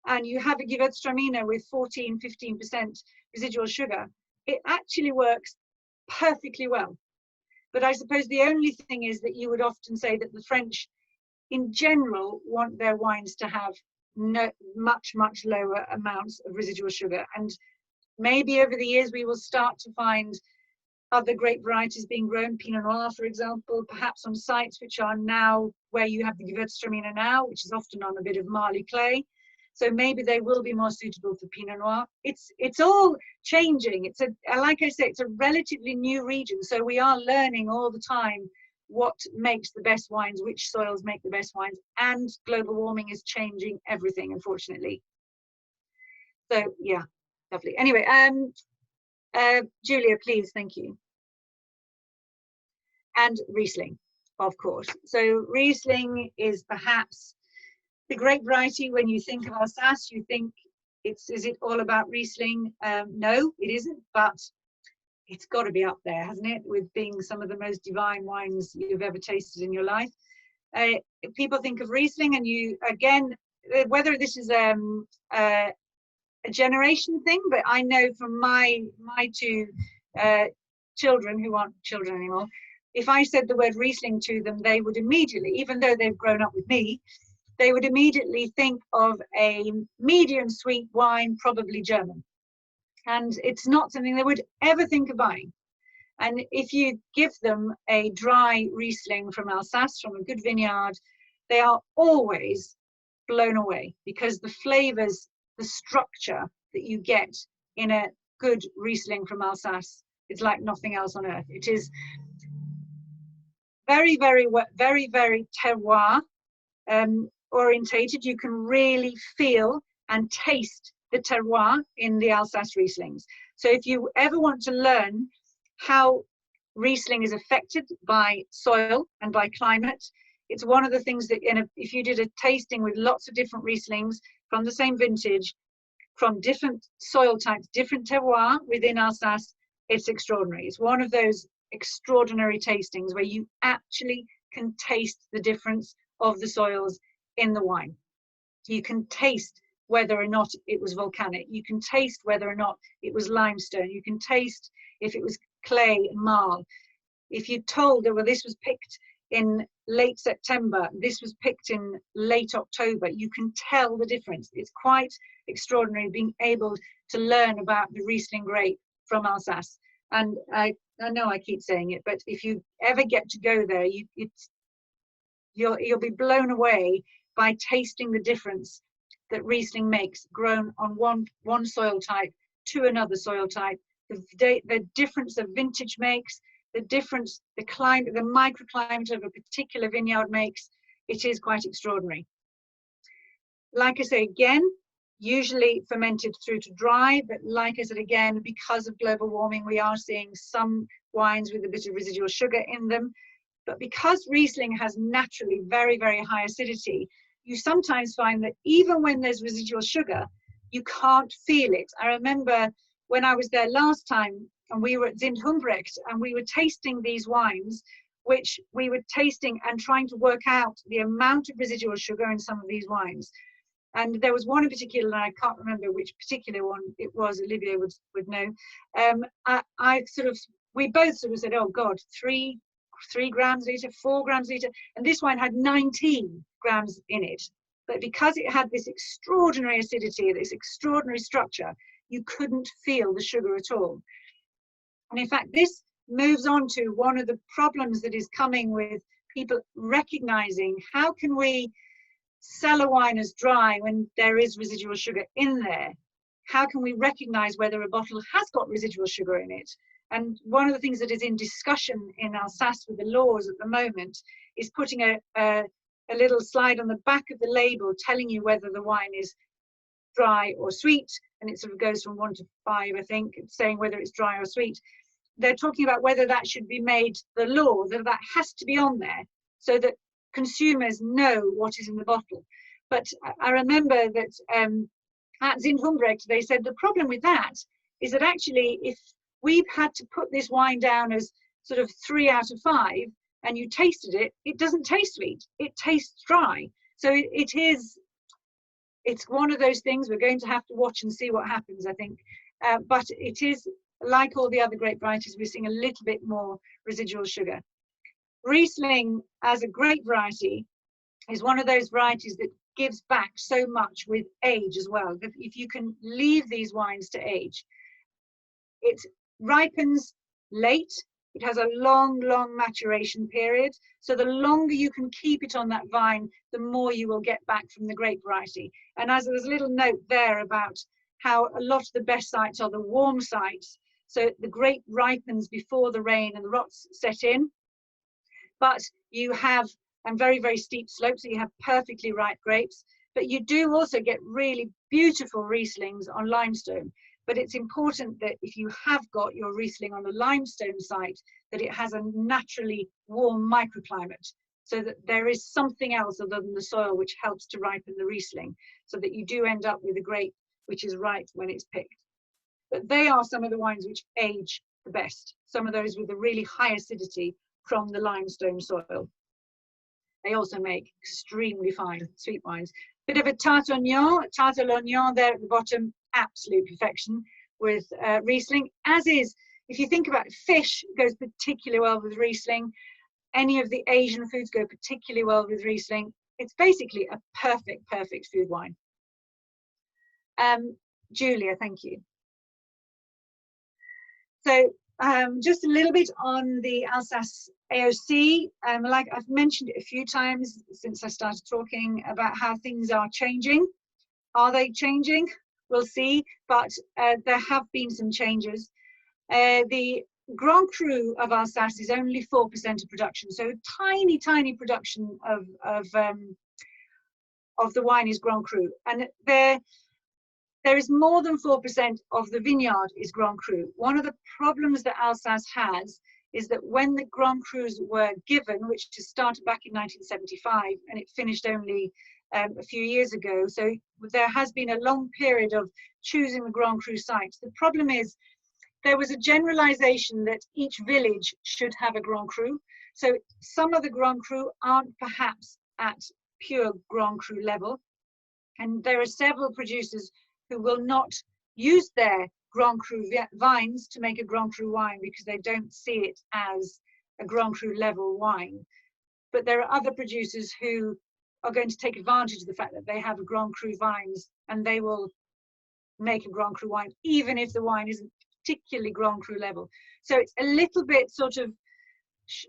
and you have a Gewürztraminer with 14–15% residual sugar, it actually works perfectly well. But I suppose the only thing is that you would often say that the French in general want their wines to have much lower amounts of residual sugar. And maybe over the years we will start to find other grape varieties being grown, Pinot Noir, for example, perhaps on sites which are now where you have the Gewürztraminer now, which is often on a bit of marley clay. So maybe they will be more suitable for Pinot Noir. It's all changing. It's like I say, it's a relatively new region. So we are learning all the time what makes the best wines, which soils make the best wines, and global warming is changing everything, unfortunately. So yeah, lovely. Anyway, Julia, please, thank you. And Riesling, of course. So Riesling is perhaps the grape variety. When you think of Alsace, you think is it all about Riesling? No, it isn't, but it's got to be up there, hasn't it, with being some of the most divine wines you've ever tasted in your life. People think of Riesling, and you, again, whether this is a generation thing, but I know from my two children who aren't children anymore, if I said the word Riesling to them, they would immediately, even though they've grown up with me, they would immediately think of a medium sweet wine, probably German. And it's not something they would ever think of buying. And if you give them a dry Riesling from Alsace, from a good vineyard, they are always blown away, because the flavors, the structure that you get in a good Riesling from Alsace is like nothing else on earth. It is very terroir orientated. You can really feel and taste the terroir in the Alsace Rieslings. So if you ever want to learn how Riesling is affected by soil and by climate, it's one of the things that if you did a tasting with lots of different Rieslings from the same vintage, from different soil types, different terroir within Alsace, it's extraordinary. It's one of those extraordinary tastings where you actually can taste the difference of the soils in the wine. You can taste whether or not it was volcanic. You can taste whether or not it was limestone. You can taste if it was clay and marl. If you're told that, well, this was picked in late September, this was picked in late October, you can tell the difference. It's quite extraordinary being able to learn about the Riesling grape from Alsace. And I know I keep saying it, but if you ever get to go there, you'll be blown away by tasting the difference that Riesling makes grown on one soil type to another soil type. The difference the vintage makes, the difference the climate, the microclimate of a particular vineyard makes, it is quite extraordinary. Like I say again, usually fermented through to dry, but like I said again, because of global warming, we are seeing some wines with a bit of residual sugar in them. But because Riesling has naturally very, very high acidity, you sometimes find that even when there's residual sugar, you can't feel it. I remember when I was there last time and we were at Zindhumbrecht and we were tasting these wines, which we were tasting and trying to work out the amount of residual sugar in some of these wines. And there was one in particular, and I can't remember which particular one it was, Olivia would know. We both sort of said, oh God, 3 grams a litre, 4 grams a litre, and this wine had 19 grams in it. But because it had this extraordinary acidity, this extraordinary structure, you couldn't feel the sugar at all. And in fact, this moves on to one of the problems that is coming with people recognizing how can we sell a wine as dry when there is residual sugar in there? How can we recognize whether a bottle has got residual sugar in it? And one of the things that is in discussion in Alsace with the laws at the moment is putting a little slide on the back of the label telling you whether the wine is dry or sweet, and it sort of goes from 1 to 5, I think, saying whether it's dry or sweet. They're talking about whether that should be made the law, that has to be on there so that consumers know what is in the bottle. But I remember that at Zindhumbrecht, they said the problem with that is that actually if we've had to put this wine down as sort of 3 out of 5 and you tasted it, it doesn't taste sweet, it tastes dry. So it's one of those things we're going to have to watch and see what happens, I think. But it is like all the other grape varieties, we're seeing a little bit more residual sugar. Riesling as a grape variety is one of those varieties that gives back so much with age as well. If you can leave these wines to age, it ripens late, it has a long maturation period, so the longer you can keep it on that vine, the more you will get back from the grape variety. And as there's a little note there about how a lot of the best sites are the warm sites, so the grape ripens before the rain and the rots set in, but you have very, very steep slopes, so you have perfectly ripe grapes, but you do also get really beautiful Rieslings on limestone. But it's important that if you have got your Riesling on a limestone site, that it has a naturally warm microclimate, so that there is something else other than the soil which helps to ripen the Riesling, so that you do end up with a grape which is ripe when it's picked. But they are some of the wines which age the best, some of those with a really high acidity from the limestone soil. They also make extremely fine sweet wines. Bit of a tarte à l'oignon there at the bottom, absolute perfection with Riesling, as is, if you think about it, fish goes particularly well with Riesling. Any of the Asian foods go particularly well with Riesling. It's basically a perfect food wine. Julia, thank you. So just a little bit on the Alsace AOC. Like I've mentioned it a few times since I started talking about how things are changing. Are they changing? We'll see, but there have been some changes. The Grand Cru of Alsace is only 4% of production, so tiny production of the wine is Grand Cru, and there is more than 4% of the vineyard is Grand Cru. One of the problems that Alsace has is that when the Grand Crus were given, which started back in 1975 and it finished only a few years ago, so there has been a long period of choosing the Grand Cru sites. The problem is there was a generalization that each village should have a Grand Cru. So some of the Grand Cru aren't perhaps at pure Grand Cru level, and there are several producers who will not use their Grand Cru vines to make a Grand Cru wine because they don't see it as a Grand Cru level wine. But there are other producers who are going to take advantage of the fact that they have a Grand Cru vines, and they will make a Grand Cru wine, even if the wine isn't particularly Grand Cru level. So it's a little bit sort of,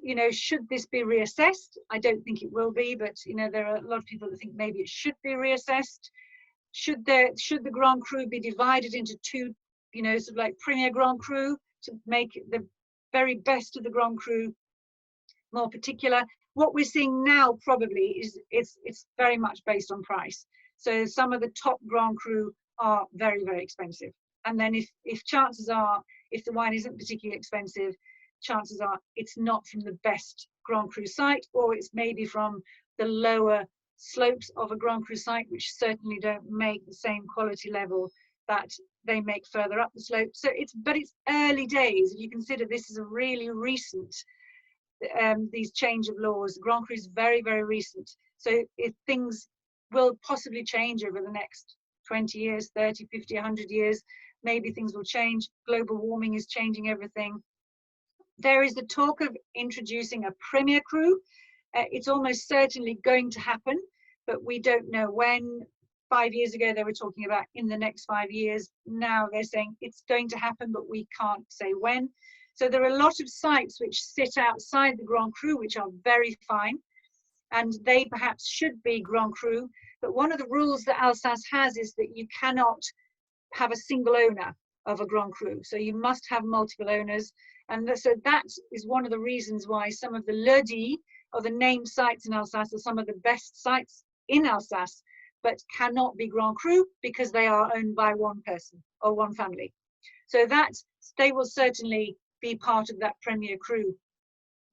you know, should this be reassessed? I don't think it will be, but you know, there are a lot of people that think maybe it should be reassessed. Should the Grand Cru be divided into two, you know, sort of like Premier Grand Cru to make the very best of the Grand Cru more particular? What we're seeing now probably is it's very much based on price. So some of the top Grand Cru are very, very expensive. And then if chances are, if the wine isn't particularly expensive, chances are it's not from the best Grand Cru site, or it's maybe from the lower slopes of a Grand Cru site, which certainly don't make the same quality level that they make further up the slope. So it's early days. If you consider this is a really recent, these change of laws, Grand Cru is very, very recent. So if things will possibly change over the next 20 years, 30, 50, 100 years, maybe things will change. Global warming is changing everything. There is the talk of introducing a Premier Cru. It's almost certainly going to happen, but we don't know when. 5 years ago, they were talking about in the next 5 years. Now they're saying it's going to happen, but we can't say when. So there are a lot of sites which sit outside the Grand Cru, which are very fine, and they perhaps should be Grand Cru. But one of the rules that Alsace has is that you cannot have a single owner of a Grand Cru. So you must have multiple owners. And so that is one of the reasons why some of the Lodi, or the named sites in Alsace, are some of the best sites in Alsace, but cannot be Grand Cru because they are owned by one person or one family. So that they will certainly be part of that Premier Cru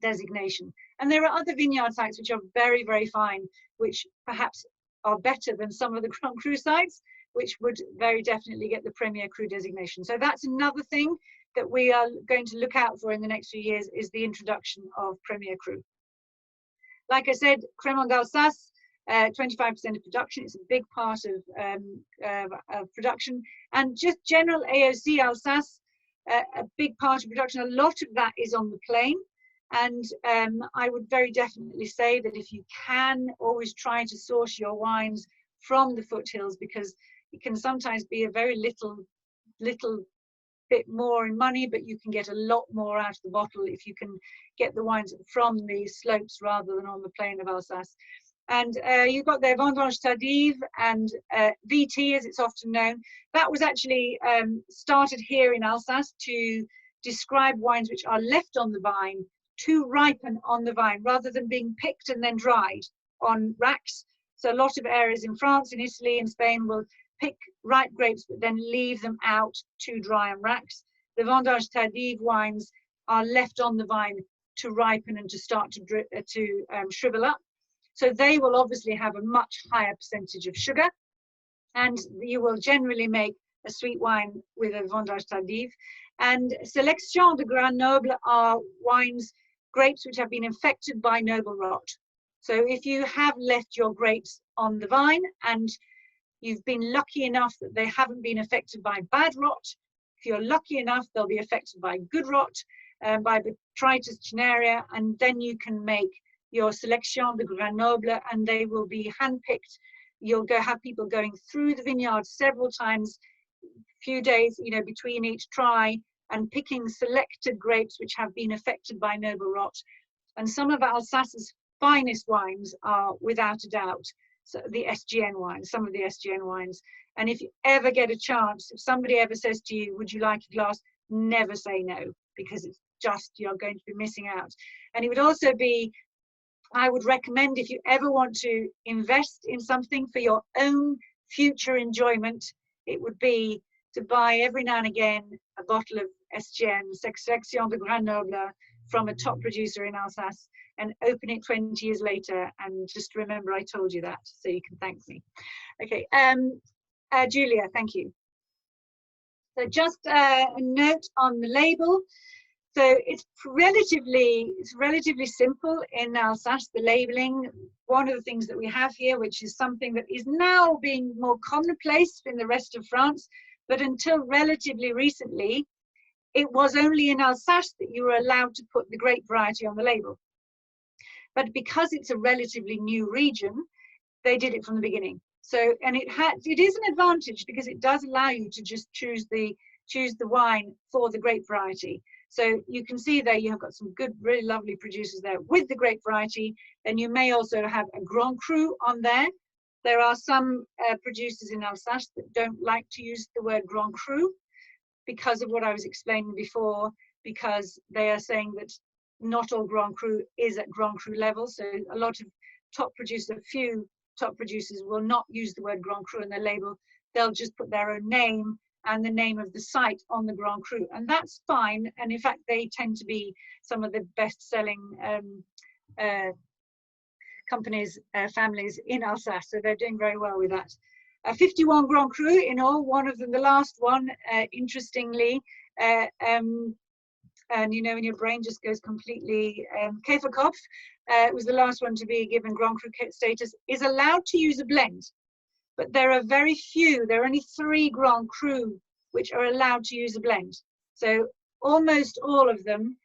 designation. And there are other vineyard sites which are very, very fine, which perhaps are better than some of the Grand Cru sites, which would very definitely get the Premier Cru designation. So that's another thing that we are going to look out for in the next few years, is the introduction of Premier Cru. Like I said, Crémant d'Alsace, 25% of production. It's a big part of production. And just general AOC Alsace, a big part of production. A lot of that is on the plain. And I would very definitely say that if you can, always try to source your wines from the foothills, because it can sometimes be a very little bit more in money, but you can get a lot more out of the bottle if you can get the wines from the slopes rather than on the plain of Alsace. And you've got their vendange tardive and VT, as it's often known. That was actually started here in Alsace to describe wines which are left on the vine to ripen on the vine, rather than being picked and then dried on racks. So a lot of areas in France, in Italy, in Spain will pick ripe grapes, but then leave them out to dry on racks. The vendange tardive wines are left on the vine to ripen and to start to shrivel up. So they will obviously have a much higher percentage of sugar, and you will generally make a sweet wine with a vendange tardive. And sélection de grains nobles are wines, grapes which have been infected by noble rot. So if you have left your grapes on the vine and you've been lucky enough that they haven't been affected by bad rot, if you're lucky enough, they'll be affected by good rot, by botrytised cinerea, and then you can make your sélection de grains nobles, and they will be handpicked. You'll have people going through the vineyard several times, few days, you know, between each try, and picking selected grapes which have been affected by noble rot. And some of Alsace's finest wines are, without a doubt, so the SGN wines, some of the SGN wines. And if you ever get a chance, if somebody ever says to you, would you like a glass, never say no, because it's just, you're going to be missing out. And it would also be, I would recommend, if you ever want to invest in something for your own future enjoyment, it would be to buy every now and again a bottle of SGN, Sélection de Grains Nobles, from a top producer in Alsace, and open it 20 years later and just remember I told you that, so you can thank me. Okay, Julia, thank you. So just a note on the label. So it's relatively simple in Alsace, the labeling. One of the things that we have here, which is something that is now being more commonplace in the rest of France, but until relatively recently, it was only in Alsace that you were allowed to put the grape variety on the label. But because it's a relatively new region, they did it from the beginning. So, and it is an advantage because it does allow you to just choose the choose the wine for the grape variety. So you can see there you have got some good, really lovely producers there with the grape variety. Then you may also have a Grand Cru on there. There are some producers in Alsace that don't like to use the word Grand Cru because of what I was explaining before, because they are saying that not all Grand Cru is at Grand Cru level. So a lot of top producers, a few top producers will not use the word Grand Cru in their label. They'll just put their own name and the name of the site on the Grand Cru, and that's fine. And in fact, they tend to be some of the best-selling companies, families in Alsace, so they're doing very well with that. 51 Grand Cru in all, one of them, the last one, interestingly, and you know when your brain just goes completely Käferkopf, was the last one to be given Grand Cru status, is allowed to use a blend. But there are very few, there are only 3 Grand Cru which are allowed to use a blend. So almost all of them,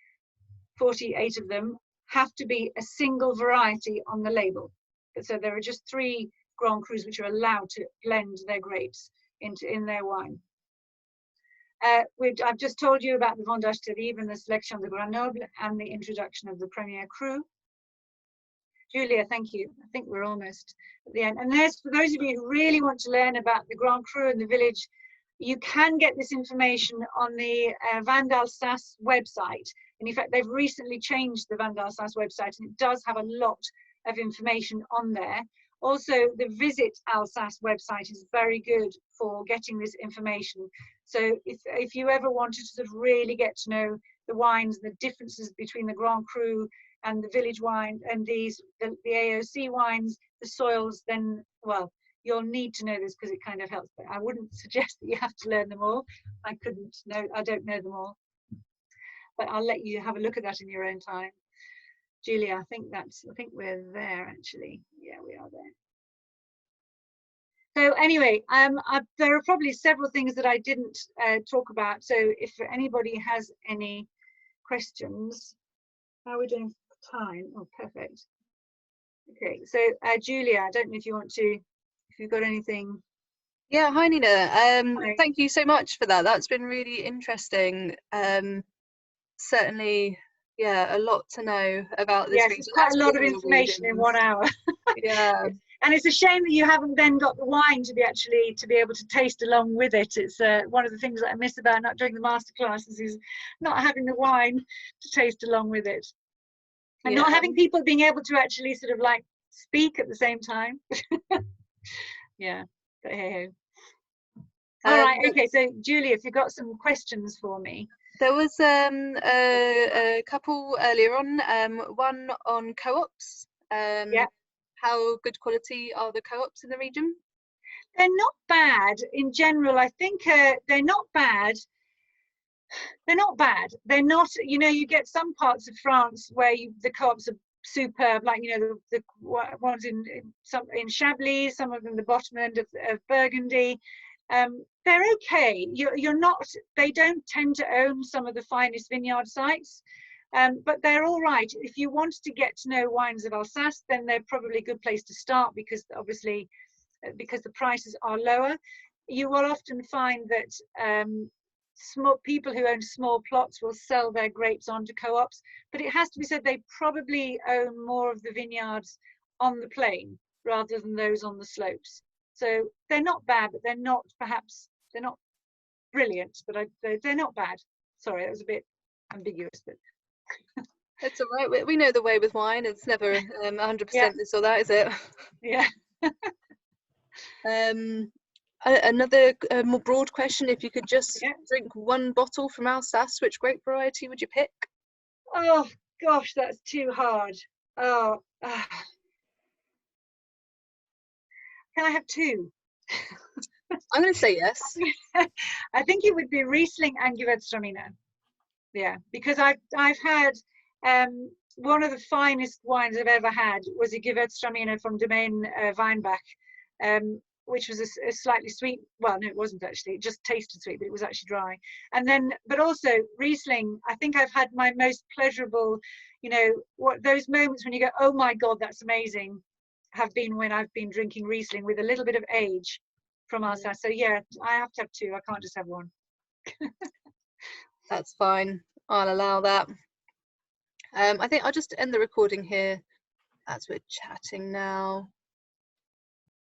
48 of them, have to be a single variety on the label. So there are just 3 Grand Crus which are allowed to blend their grapes in their wine. I've just told you about the Vendange Terrible and the Selection de Grenoble and the introduction of the Premier Cru. Julia, thank you. I think we're almost at the end. And there's, for those of you who really want to learn about the Grand Cru and the village, you can get this information on the Vin d'Alsace website. And in fact, they've recently changed the Vin d'Alsace website, and it does have a lot of information on there. Also, the Visit Alsace website is very good for getting this information. So if you ever wanted to sort of really get to know the wines, the differences between the Grand Cru and the village wine and the AOC wines, the soils, then, well, you'll need to know this because it kind of helps. But I wouldn't suggest that you have to learn them all. I don't know them all. But I'll let you have a look at that in your own time. Julia, I think we're there actually. Yeah, we are there. So anyway, there are probably several things that I didn't talk about. So if anybody has any questions, how are we doing for time? Oh, perfect. Okay, so Julia, I don't know if you want to, if you've got anything. Yeah, hi Nina. Hi. Thank you so much for that. That's been really interesting. Certainly, yeah, a lot to know about this. Yes, it's quite a lot of information in 1 hour. Yeah. And it's a shame that you haven't then got the wine to be able to taste along with it. It's one of the things that I miss about not doing the master classes is not having the wine to taste along with it. And not having people being able to actually sort of like speak at the same time. Yeah, but hey ho. All right, okay, so Julie, if you've got some questions for me. There was a couple earlier on, one on co-ops. Yeah. How good quality are the co-ops in the region? They're not bad in general. I think they're not bad. They're not bad. They're not, you know, you get some parts of France where the co-ops are superb, like, you know, the ones in Chablis, some of them the bottom end of Burgundy. They're okay. You're not, they don't tend to own some of the finest vineyard sites, but they're all right. If you want to get to know wines of Alsace, then they're probably a good place to start, because obviously, because the prices are lower. You will often find that small people who own small plots will sell their grapes onto co-ops, but it has to be said they probably own more of the vineyards on the plain rather than those on the slopes. So they're not bad, but they're not brilliant, but they're not bad. Sorry, that was a bit ambiguous, but it's all right. We know the way with wine. It's never 100% this or that, is it? Yeah. Another more broad question: if you could just drink one bottle from Alsace, which grape variety would you pick? Oh gosh, that's too hard. Oh, can I have 2? I'm going to say yes. I think it would be Riesling and Gewürztraminer. Yeah, because I've had one of the finest wines I've ever had was a Gewürztraminer from Domaine Weinbach, which was a slightly sweet. Well, no, it wasn't actually. It just tasted sweet, but it was actually dry. And then, but also Riesling. I think I've had my most pleasurable, you know, those moments when you go, oh my God, that's amazing, have been when I've been drinking Riesling with a little bit of age from Alsace. So yeah, I have to have 2. I can't just have 1. That's fine. I'll allow that. I think I'll just end the recording here as we're chatting now.